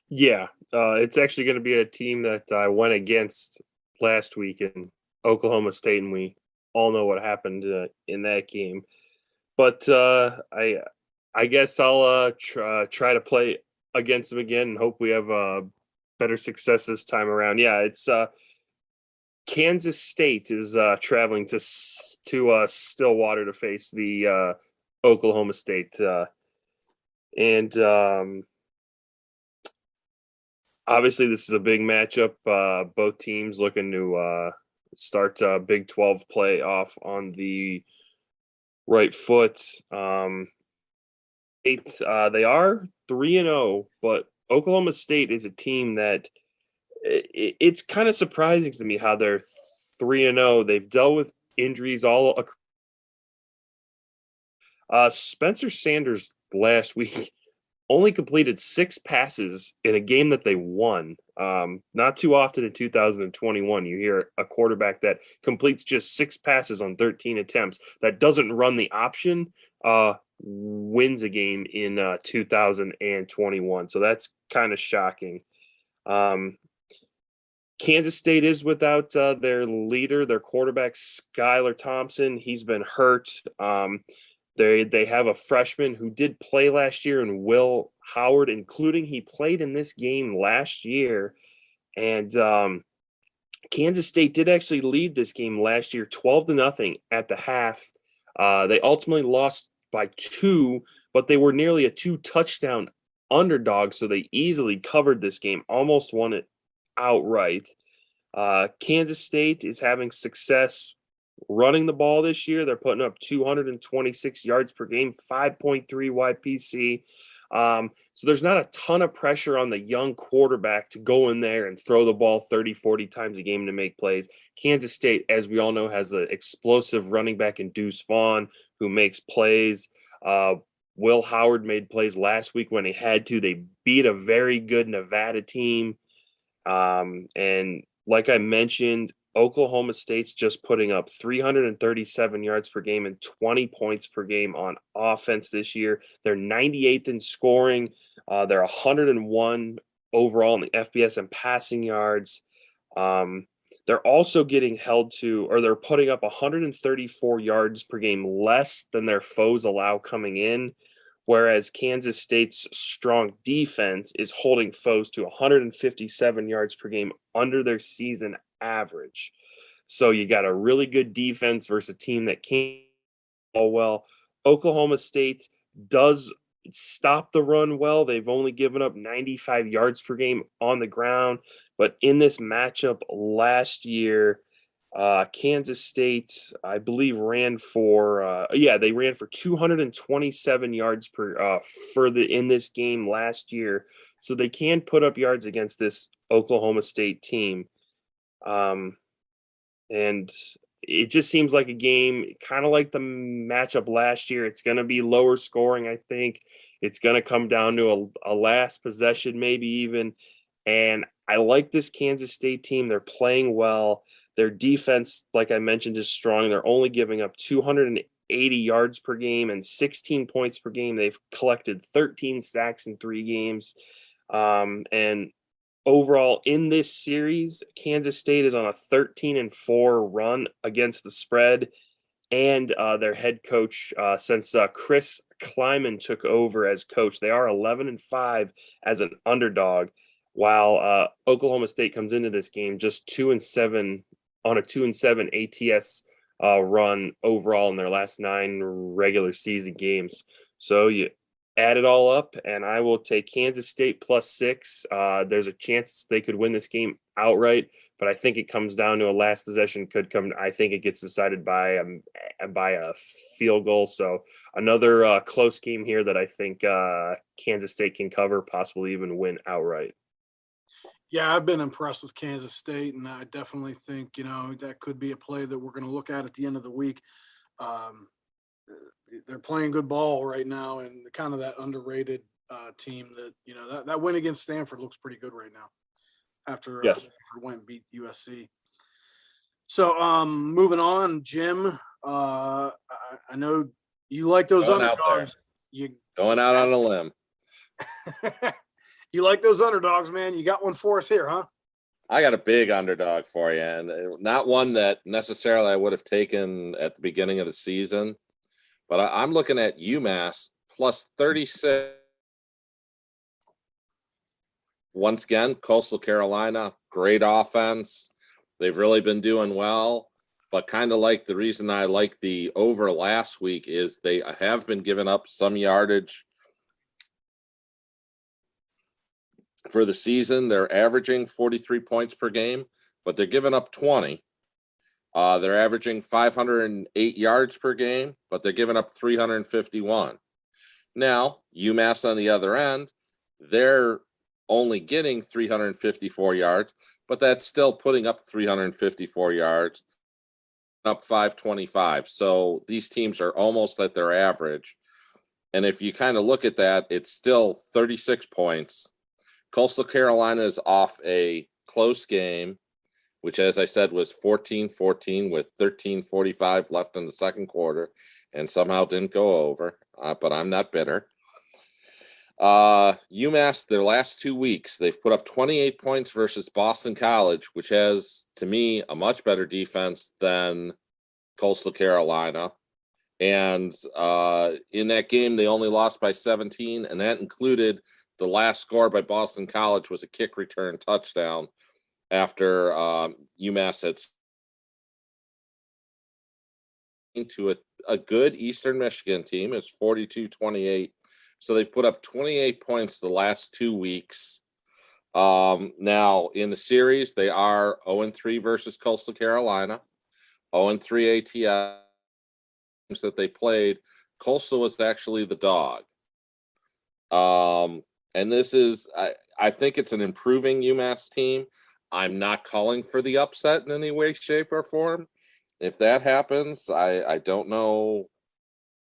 Yeah, it's actually going to be a team that I went against last week in Oklahoma State, and we all know what happened in that game. But I guess I'll try to play against them again and hope we have better success this time around. Yeah, it's Kansas State is traveling to Stillwater to face the Oklahoma State, and obviously this is a big matchup. Both teams looking to start Big 12 play off on the right foot. They are 3-0, but Oklahoma State is a team that it's kind of surprising to me how they're 3-0. They've dealt with injuries all. Spencer Sanders last week only completed 6 passes in a game that they won. Not too often in 2021, you hear a quarterback that completes just 6 passes on 13 attempts that doesn't run the option, wins a game in 2021. So that's kind of shocking. Kansas State is without their leader, their quarterback, Skylar Thompson. He's been hurt. They have a freshman who did play last year, and Will Howard, including he played in this game last year. And Kansas State did actually lead this game last year 12-0 at the half. They ultimately lost by 2, but they were nearly a 2-touchdown underdog, so they easily covered this game, almost won it outright. Kansas State is having success running the ball this year. They're putting up 226 yards per game, 5.3 YPC. So there's not a ton of pressure on the young quarterback to go in there and throw the ball 30, 40 times a game to make plays. Kansas State, as we all know, has an explosive running back in Deuce Vaughn who makes plays. Will Howard made plays last week when he had to. They beat a very good Nevada team. And like I mentioned, Oklahoma State's just putting up 337 yards per game and 20 points per game on offense this year. They're 98th in scoring. They're 101 overall in the FBS and passing yards. They're also getting held to, or they're putting up 134 yards per game less than their foes allow coming in, whereas Kansas State's strong defense is holding foes to 157 yards per game under their season average. So you got a really good defense versus a team that can't ball well. Oklahoma State does stop the run well. They've only given up 95 yards per game on the ground. But in this matchup last year, Kansas State, I believe, ran for 227 yards per in this game last year. So they can put up yards against this Oklahoma State team. And it just seems like a game kind of like the matchup last year. It's going to be lower scoring, I think. It's going to come down to a last possession, maybe even. And I like this Kansas State team. They're playing well. Their defense, like I mentioned, is strong. They're only giving up 280 yards per game and 16 points per game. They've collected 13 sacks in 3 games. And overall in this series, Kansas State is on a 13-4 run against the spread. And their head coach, since Chris Kleiman took over as coach, they are 11-5 as an underdog, while Oklahoma State comes into this game just 2-7 on a 2-7 ATS run overall in their last 9 regular season games. So you add it all up, and I will take Kansas State +6. There's a chance they could win this game outright, but I think it comes down to a last possession. I think it gets decided by a field goal. So another close game here that I think Kansas State can cover, possibly even win outright. Yeah, I've been impressed with Kansas State, and I definitely think, that could be a play that we're going to look at the end of the week. They're playing good ball right now, and kind of that underrated team that, that win against Stanford looks pretty good right now after Yes. went and beat USC. So moving on, Jim, I know you like those Going out underdogs. Going out on a limb. You like those underdogs, man. You got one for us here, huh? I got a big underdog for you, and not one that necessarily I would have taken at the beginning of the season, but I'm looking at UMass +36. Once again, Coastal Carolina, great offense. They've really been doing well, but kind of like the reason I like the over last week is they have been giving up some yardage. For the season, they're averaging 43 points per game, but they're giving up 20. They're averaging 508 yards per game, but they're giving up 351. Now, UMass on the other end, they're only getting 354 yards, but that's still putting up 354 yards, up 525. So these teams are almost at their average. And if you kind of look at that, it's still 36 points. Coastal Carolina is off a close game, which, as I said, was 14-14 with 13:45 left in the second quarter, and somehow didn't go over. But I'm not bitter. UMass, their last 2 weeks, they've put up 28 points versus Boston College, which has, to me, a much better defense than Coastal Carolina. And in that game, they only lost by 17, and that included the last score by Boston College was a kick return touchdown after UMass had to a good Eastern Michigan team. It's 42-28. So they've put up 28 points the last 2 weeks. Now, in the series, they are 0-3 versus Coastal Carolina, 0-3 ATS that they played. Coastal was actually the dog. And this is, I think it's an improving UMass team. I'm not calling for the upset in any way, shape, or form. If that happens, I don't know.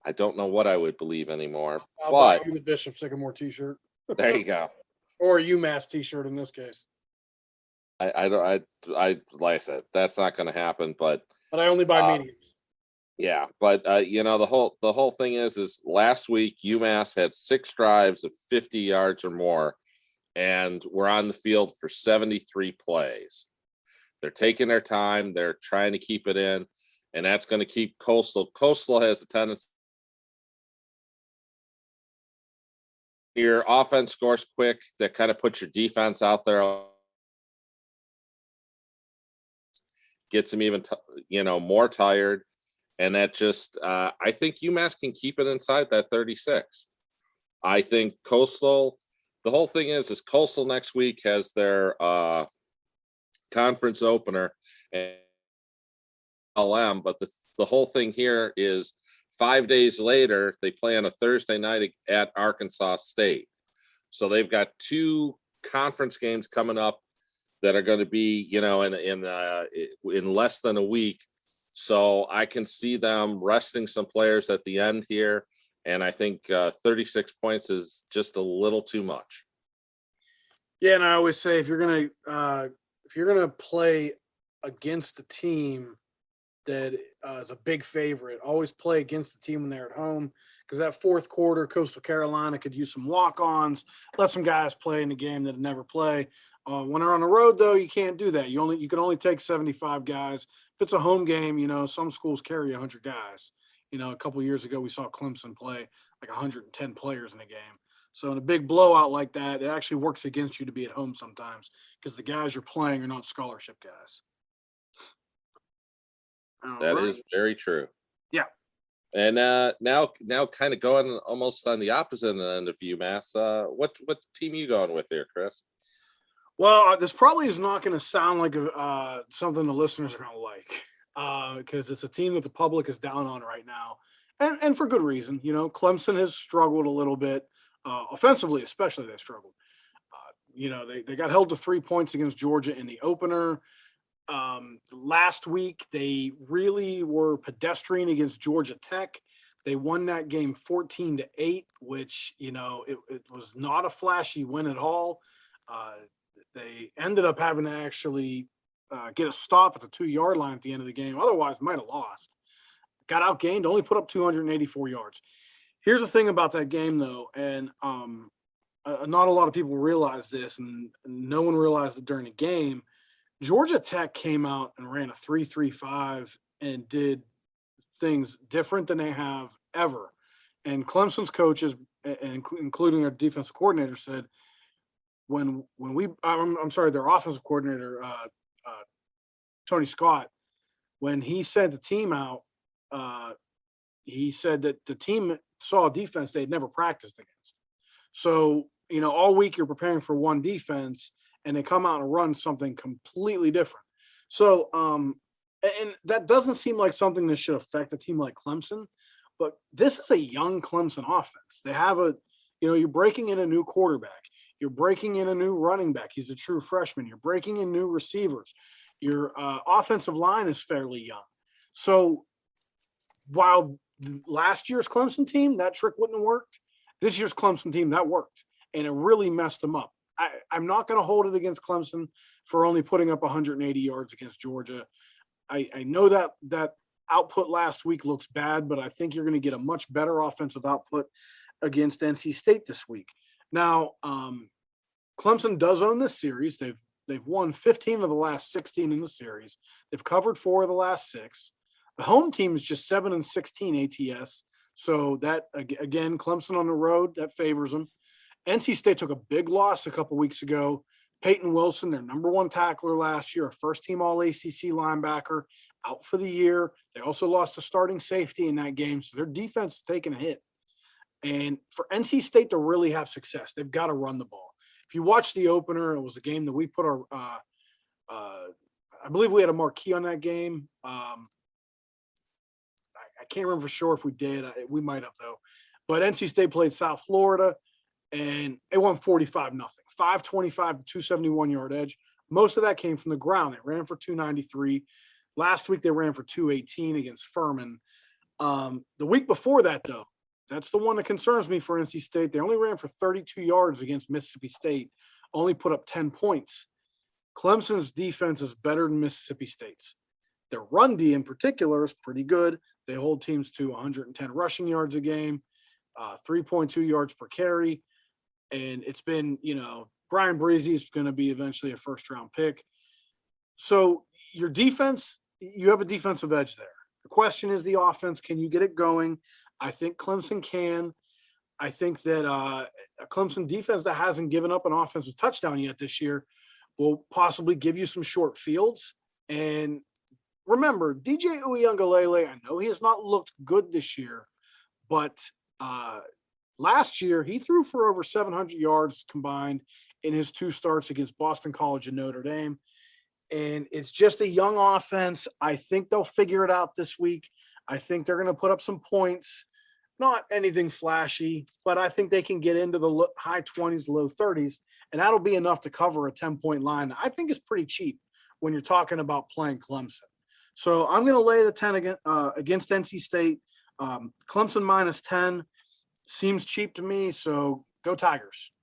I don't know what I would believe anime. I'll But buy you the Bishop Sycamore T-shirt. there you go. Or a UMass T-shirt in this case. I like I said, that's not going to happen. But I only buy mediums. yeah, but the whole thing is last week UMass had 6 drives of 50 yards or more, and we're on the field for 73 plays. They're taking their time. They're trying to keep it in, and that's going to keep Coastal. Coastal has a tendency. Your offense scores quick. That kind of puts your defense out there. Gets them even, more tired. And that just, I think UMass can keep it inside that 36. I think Coastal, the whole thing is Coastal next week has their conference opener and LM, but the whole thing here is 5 days later, they play on a Thursday night at Arkansas State. So they've got 2 conference games coming up that are going to be, in less than a week. So I can see them resting some players at the end here. And I think 36 points is just a little too much. Yeah, and I always say if you're gonna play against the team that is a big favorite, always play against the team when they're at home, because that fourth quarter, Coastal Carolina could use some walk-ons, let some guys play in the game that never play. When they're on the road, though, you can't do that. You can only take 75 guys. If it's a home game, some schools carry 100 guys. A couple of years ago, we saw Clemson play like 110 players in a game. So in a big blowout like that, it actually works against you to be at home sometimes because the guys you're playing are not scholarship guys. That is very true. Yeah. And now kind of going almost on the opposite end of UMass. What team are you going with here, Chris? Well, this probably is not going to sound like something the listeners are going to like because it's a team that the public is down on right now, and for good reason. Clemson has struggled a little bit offensively, especially they struggled. They got held to 3 points against Georgia in the opener. Last week, they really were pedestrian against Georgia Tech. They won that game 14-8, which, it was not a flashy win at all. They ended up having to actually get a stop at the 2-yard line at the end of the game. Otherwise, might have lost. Got outgained, only put up 284 yards. Here's the thing about that game, though, and not a lot of people realize this, and no one realized it during the game. Georgia Tech came out and ran a 3-3-5 and did things different than they have ever. And Clemson's coaches, including their defensive coordinator, said their offensive coordinator, Tony Scott, when he sent the team out, he said that the team saw a defense they had never practiced against. So, all week you're preparing for one defense, and they come out and run something completely different. So, and that doesn't seem like something that should affect a team like Clemson, but this is a young Clemson offense. They have you're breaking in a new quarterback. You're breaking in a new running back. He's a true freshman. You're breaking in new receivers. Your offensive line is fairly young. So while last year's Clemson team, that trick wouldn't have worked. This year's Clemson team, that worked, and it really messed them up. I'm not going to hold it against Clemson for only putting up 180 yards against Georgia. I know that output last week looks bad, but I think you're going to get a much better offensive output against NC State this week. Now, Clemson does own this series. They've won 15 of the last 16 in the series. They've covered 4 of the last 6. The home team is just 7-16 ATS. So that, again, Clemson on the road, that favors them. NC State took a big loss a couple weeks ago. Peyton Wilson, their number 1 tackler last year, a first-team All-ACC linebacker, out for the year. They also lost a starting safety in that game, so their defense is taking a hit. And for NC State to really have success, they've got to run the ball. If you watch the opener, it was a game that we put our I believe we had a marquee on that game. I can't remember for sure if we did. We might have, though. But NC State played South Florida, and it won 45-0. 525 to 271-yard edge. Most of that came from the ground. They ran for 293. Last week, they ran for 218 against Furman. The week before that, though, that's the one that concerns me for NC State. They only ran for 32 yards against Mississippi State, only put up 10 points. Clemson's defense is better than Mississippi State's. Their run D in particular is pretty good. They hold teams to 110 rushing yards a game, 3.2 yards per carry. And it's been, Brian Breezy is going to be eventually a first-round pick. So your defense, you have a defensive edge there. The question is the offense. Can you get it going? I think Clemson can. I think that a Clemson defense that hasn't given up an offensive touchdown yet this year will possibly give you some short fields. And remember, DJ Uiagalelei, I know he has not looked good this year, but last year he threw for over 700 yards combined in his 2 starts against Boston College and Notre Dame. And it's just a young offense. I think they'll figure it out this week. I think they're going to put up some points, not anything flashy, but I think they can get into the high 20s, low 30s, and that'll be enough to cover a 10-point line. I think it's pretty cheap when you're talking about playing Clemson. So I'm going to lay the 10 against NC State. Clemson minus 10 seems cheap to me, so go Tigers.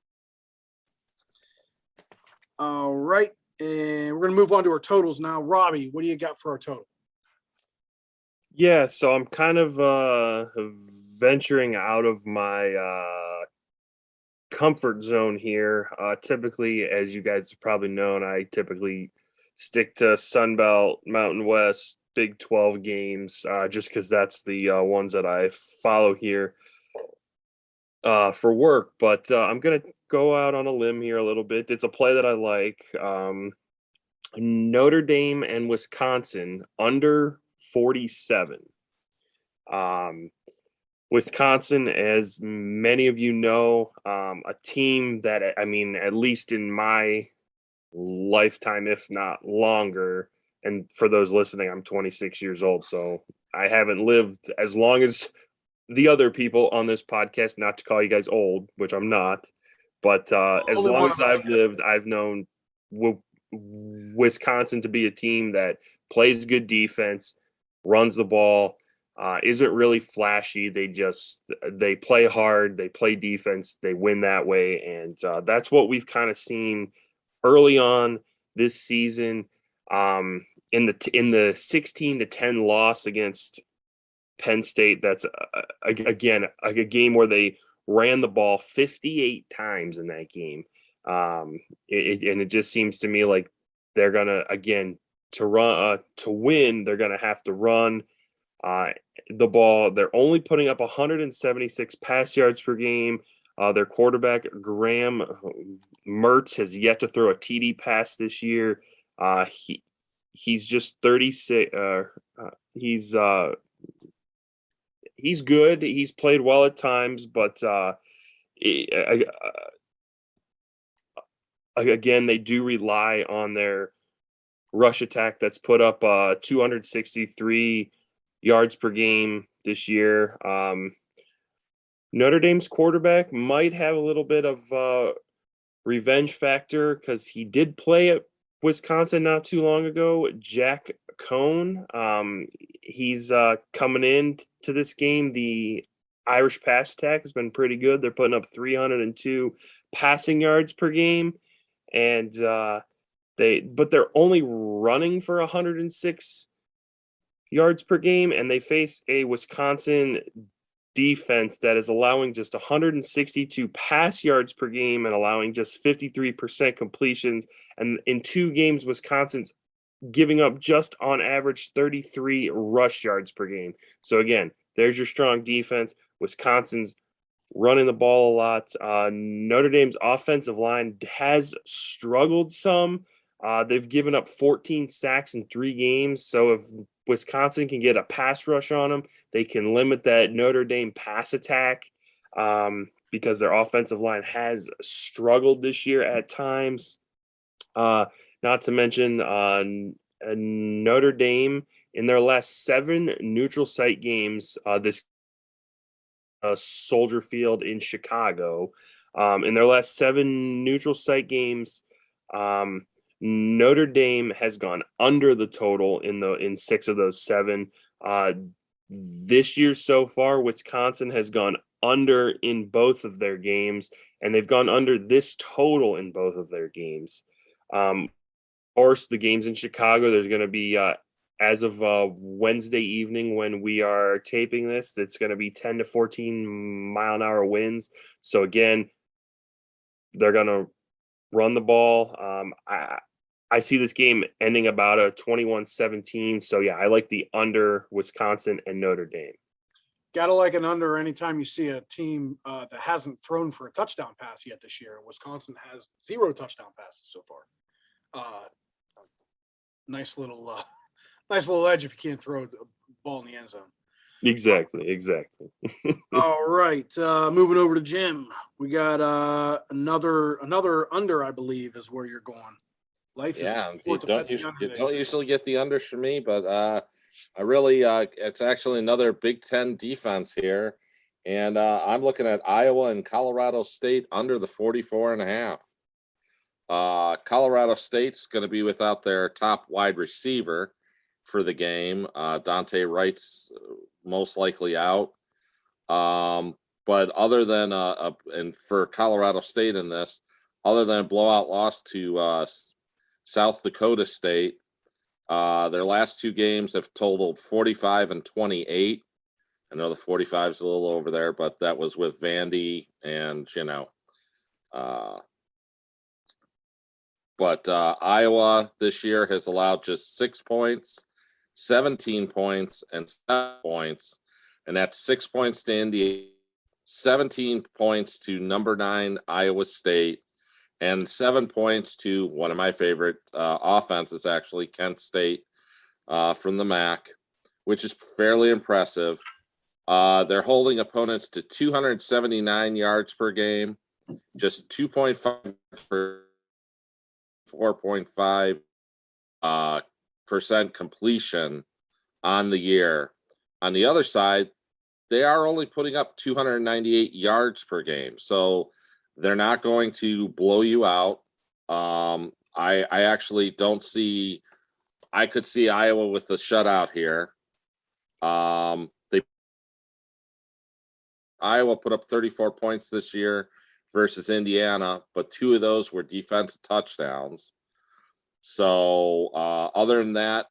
All right, and we're going to move on to our totals now. Robbie, what do you got for our total? Yeah, so I'm kind of venturing out of my comfort zone here. Typically, as you guys have probably known, I typically stick to Sunbelt, Mountain West, Big 12 games, just because that's the ones that I follow here for work. But I'm going to go out on a limb here a little bit. It's a play that I like. Notre Dame and Wisconsin under 47. Wisconsin, as many of you know, a team that, I mean, at least in my lifetime, if not longer, and for those listening, I'm 26 years old, so I haven't lived as long as the other people on this podcast, not to call you guys old, which I'm not, but as long as I've lived, I've known Wisconsin to be a team that plays good defense, runs the ball, isn't really flashy. They play hard, they play defense, they win that way. And that's what we've kind of seen early on this season. In the 16-10 loss against Penn State, that's again a game where they ran the ball 58 times in that game. And it just seems to me like they're gonna, again, to win, they're gonna have to run the ball. They're only putting up 176 pass yards per game. Their quarterback Graham Mertz has yet to throw a TD pass this year. He's just 36. He's good. He's played well at times, but again, they do rely on their rush attack that's put up 263 yards per game this year. Notre Dame's quarterback might have a little bit of revenge factor because he did play at Wisconsin not too long ago. Jack Cone. He's coming in to this game. The Irish pass attack has been pretty good. They're putting up 302 passing yards per game, and they're only running for 106 yards per game, and they face a Wisconsin defense that is allowing just 162 pass yards per game and allowing just 53% completions. And in 2 games, Wisconsin's giving up just on average 33 rush yards per game. So again, there's your strong defense. Wisconsin's running the ball a lot. Notre Dame's offensive line has struggled some. They've given up 14 sacks in 3 games. So if Wisconsin can get a pass rush on them, they can limit that Notre Dame pass attack, because their offensive line has struggled this year at times. Not to mention Notre Dame in their last 7 neutral site games, this Soldier Field in Chicago. In their last 7 neutral site games, Notre Dame has gone under the total in 6 of those 7. This year so far, Wisconsin has gone under in both of their games, and they've gone under this total in both of their games. Of course, the games in Chicago, there's going to be, as of Wednesday evening when we are taping this, it's going to be 10 to 14 mile an hour winds. So again, they're going to run the ball. I see this game ending about a 21-17. So yeah, I like the under Wisconsin and Notre Dame. Gotta like an under anytime you see a team that hasn't thrown for a touchdown pass yet this year. Wisconsin has 0 touchdown passes so far. Nice little edge if you can't throw a ball in the end zone. Exactly. All right, moving over to Jim. We got another under, I believe, is where you're going. Life is you don't usually get the unders from me, but I really it's actually another Big Ten defense here, and I'm looking at Iowa and Colorado State under the 44.5. Colorado State's going to be without their top wide receiver for the game. Dante Wright's most likely out. But other than and for Colorado State in this, other than a blowout loss to South Dakota State, their last 2 games have totaled 45 and 28. I know the 45 is a little over there, but that was with Vandy and but Iowa this year has allowed just 6 points, 17 points, and 7 points, and that's 6 points to Indiana, 17 points to number 9 Iowa State, and 7 points to one of my favorite offenses, actually, Kent State from the MAC, which is fairly impressive. They're holding opponents to 279 yards per game, just 2.5 per 4.5 percent completion on the year. On the other side, they are only putting up 298 yards per game, so they're not going to blow you out. I actually don't see. I could see Iowa with the shutout here. Iowa put up 34 points this year versus Indiana, but 2 of those were defensive touchdowns. So other than that,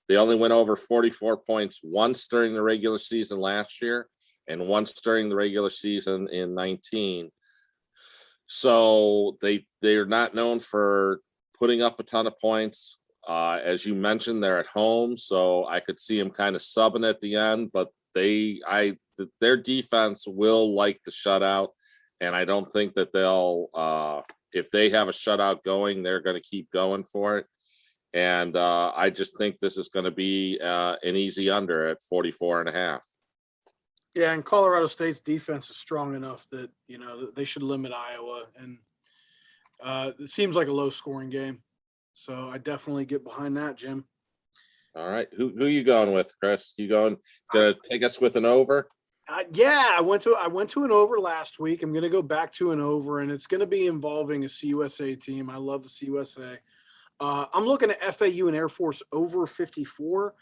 they only went over 44 points once during the regular season last year and once during the regular season in 19. So they're not known for putting up a ton of points. As you mentioned, they're at home, so I could see them kind of subbing at the end, but their defense will like the shutout. And I don't think that they'll, if they have a shutout going, they're going to keep going for it. And I just think this is going to be an easy under at 44.5. Yeah, and Colorado State's defense is strong enough that, they should limit Iowa. And it seems like a low-scoring game. So I definitely get behind that, Jim. All right. Who you going with, Chris? You going to take us with an over? Yeah, I went to an over last week. I'm going to go back to an over, and it's going to be involving a CUSA team. I love the CUSA. I'm looking at FAU and Air Force over 54.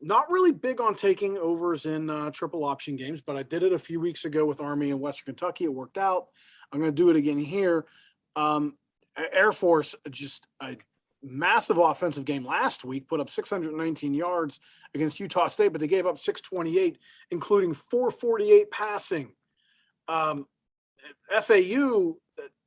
Not really big on taking overs in triple option games, but I did it a few weeks ago with Army and Western Kentucky. It worked out. I'm going to do it again here. Air Force, just a massive offensive game last week, put up 619 yards against Utah State, but they gave up 628, including 448 passing. FAU,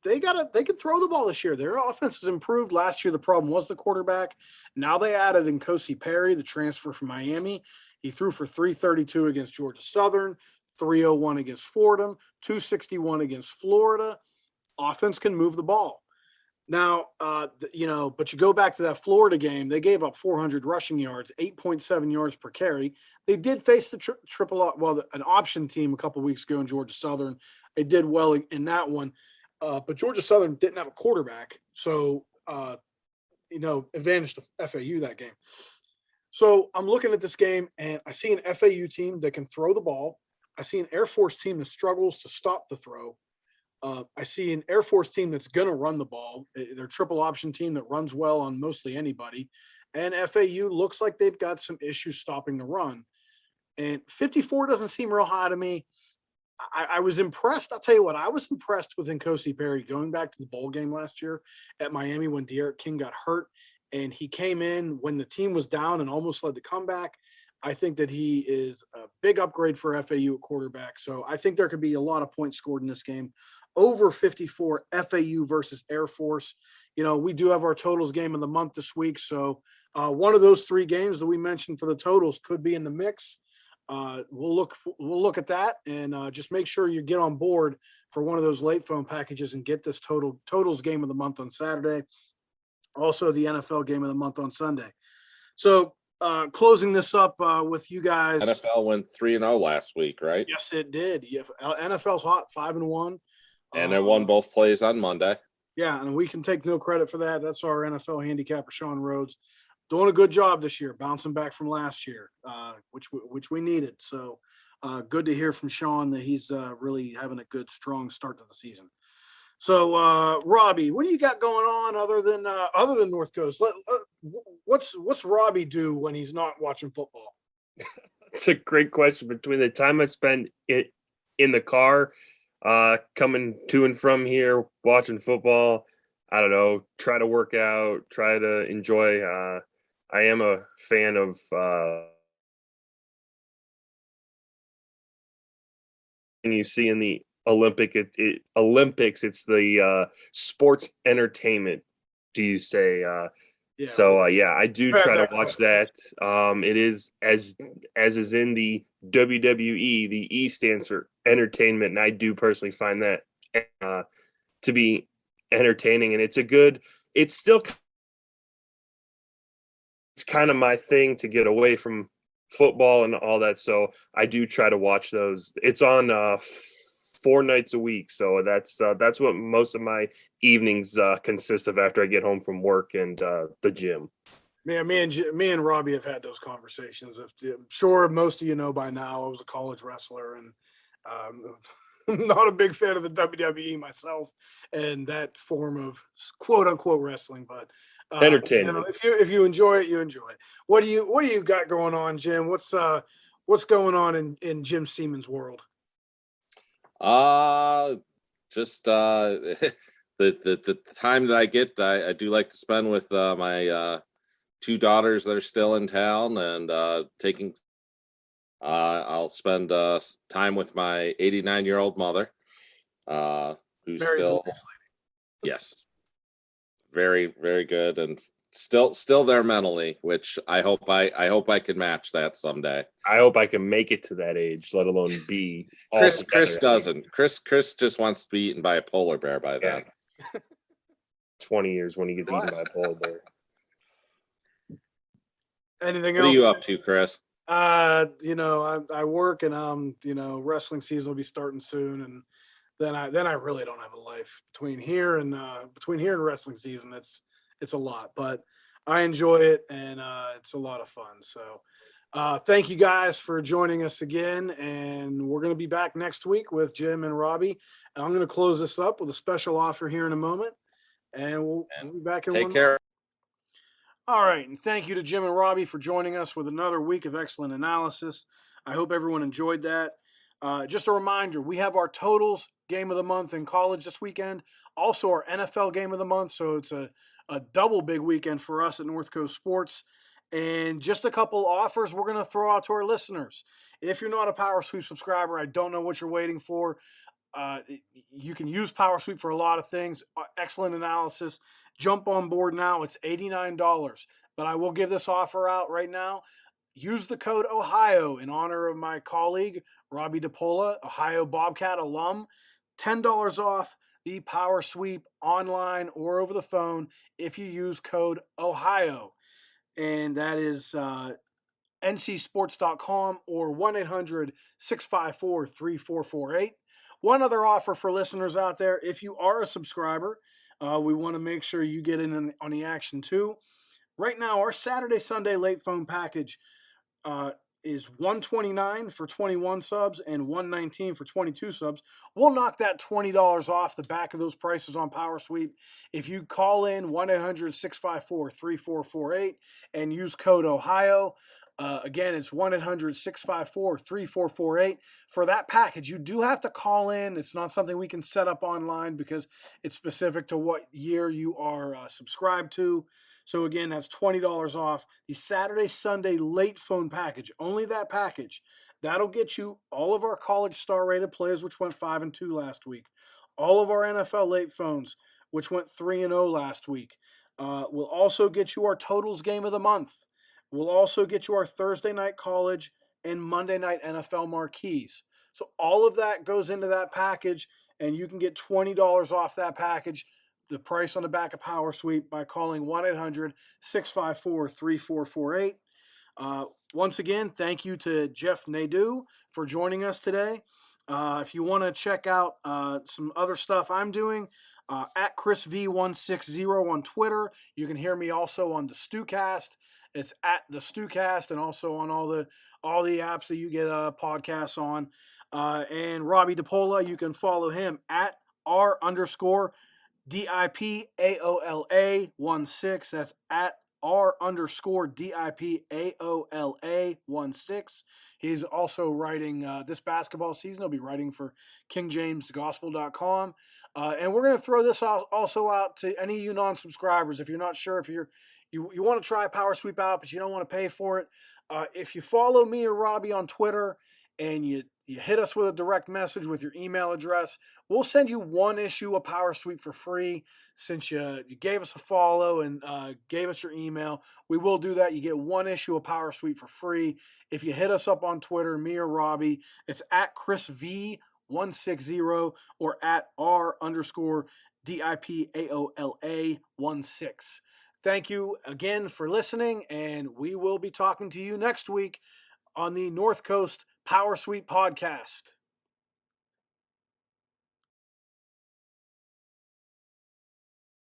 they can throw the ball this year. Their offense has improved. Last year, the problem was the quarterback. Now they added Nkosi Perry, the transfer from Miami. He threw for 332 against Georgia Southern, 301 against Fordham, 261 against Florida. Offense can move the ball. Now, but you go back to that Florida game, they gave up 400 rushing yards, 8.7 yards per carry. They did face the an option team a couple weeks ago in Georgia Southern. They did well in that one. But Georgia Southern didn't have a quarterback. So, advantage to FAU that game. So I'm looking at this game, and I see an FAU team that can throw the ball. I see an Air Force team that struggles to stop the throw. I see an Air Force team that's going to run the ball. They're a triple option team that runs well on mostly anybody. And FAU looks like they've got some issues stopping the run. And 54 doesn't seem real high to me. I was impressed. I'll tell you what, I was impressed with Nkosi Perry going back to the bowl game last year at Miami when De'Aaron King got hurt. And he came in when the team was down and almost led the comeback. I think that he is a big upgrade for FAU at quarterback. So I think there could be a lot of points scored in this game. Over 54 FAU versus Air Force. We do have our totals game of the month this week. So one of those three games that we mentioned for the totals could be in the mix. We'll look at that and just make sure you get on board for one of those late phone packages and get this totals game of the month on Saturday. Also the NFL game of the month on Sunday. So closing this up with you guys. NFL went 3-0 last week, right? Yes, it did. Yeah, NFL's hot, 5-1. And they won both plays on Monday. Yeah, and we can take no credit for that. That's our NFL handicapper, Sean Rhodes, doing a good job this year, bouncing back from last year, which we needed. So good to hear from Sean that he's really having a good, strong start to the season. So Robbie, what do you got going on other than Northcoast? What's Robbie do when he's not watching football? It's a great question. Between the time I spend it in the car, coming to and from here, watching football, I don't know, try to work out, try to enjoy. I am a fan of and you see in the Olympics, it's the sports entertainment. Do you say? Yeah, So I do try to watch that. It is as is in the WWE. The E stands for entertainment, and I do personally find that to be entertaining. And it's kind of my thing to get away from football and all that. So I do try to watch those. It's on 4 nights a week, so that's what most of my evenings consist of after I get home from work and the gym. Man, me and Robbie have had those conversations. I'm sure most of you know by now, I was a college wrestler and not a big fan of the WWE myself and that form of quote unquote wrestling, but Entertainment. if you enjoy it, you enjoy it. What do you got going on, Jim? What's going on in Jim Seaman's world? Just the time that I get, I do like to spend with my 2 daughters that are still in town, and I'll spend time with my 89-year-old mother, who's still, yes, very, very good, and still there mentally, which I hope I can match that someday. I hope I can make it to that age, let alone be. Chris doesn't. Chris just wants to be eaten by a polar bear by then. 20 years when he gets eaten by a polar bear. Anything else? What are you up to, Chris? I work, and wrestling season will be starting soon, and then I really don't have a life between here and wrestling season. It's a lot, but I enjoy it, and it's a lot of fun. So thank you guys for joining us again, and we're going to be back next week with Jim and Robbie. And I'm going to close this up with a special offer here in a moment, and we'll be back in Take one care. month. All right, and thank you to Jim and Robbie for joining us with another week of excellent analysis. I hope everyone enjoyed that. Just a reminder, we have our totals game of the month in college this weekend, also our NFL game of the month, so it's a double big weekend for us at Northcoast Sports. And just a couple offers we're going to throw out to our listeners. If you're not a Power Sweep subscriber, I don't know what you're waiting for. You can use Power Sweep for a lot of things. Excellent analysis. Jump on board now. It's $89. But I will give this offer out right now. Use the code Ohio in honor of my colleague, Robbie DePola, Ohio Bobcat alum. $10 off the Power Sweep online or over the phone if you use code Ohio. And that is ncsports.com or 1-800-654-3448. One other offer for listeners out there, if you are a subscriber, we want to make sure you get in on the action too. Right now, our Saturday, Sunday late phone package is $129 for 21 subs and $119 for 22 subs. We'll knock that $20 off the back of those prices on Power Sweep if you call in 1-800-654-3448 and use code Ohio. Again, it's 1-800-654-3448. For that package, you do have to call in. It's not something we can set up online because it's specific to what year you are subscribed to. So again, that's $20 off the Saturday, Sunday late phone package. Only that package. That'll get you all of our college star rated plays, which went 5-2 last week. All of our NFL late phones, which went 3-0 last week. We'll also get you our totals game of the month. We'll also get you our Thursday night college and Monday night NFL marquees. So all of that goes into that package, and you can get $20 off that package, the price on the back of Power Sweep, by calling 1-800-654-3448. Once again, thank you to Jeff Nadu for joining us today. If you want to check out some other stuff I'm doing, at ChrisV160 on Twitter. You can hear me also on the Stewcast. It's at the Stewcast, and also on all the apps that you get podcasts on. And Robbie DePola, you can follow him at R_DIPAOLA16. That's at R_DIPAOLA16. He's also writing this basketball season. He'll be writing for KingJamesGospel.com. And we're going to throw this also out to any of you non-subscribers. If you're not sure, if you want to try Power Sweep out, but you don't want to pay for it, if you follow me or Robbie on Twitter and you hit us with a direct message with your email address, we'll send you one issue of Power Sweep for free. Since you gave us a follow and gave us your email, we will do that. You get one issue of Power Sweep for free. If you hit us up on Twitter, me or Robbie, it's at ChrisV160 or at R_DIPAOLA16. Thank you again for listening, and we will be talking to you next week on the Northcoast Power Sweep podcast.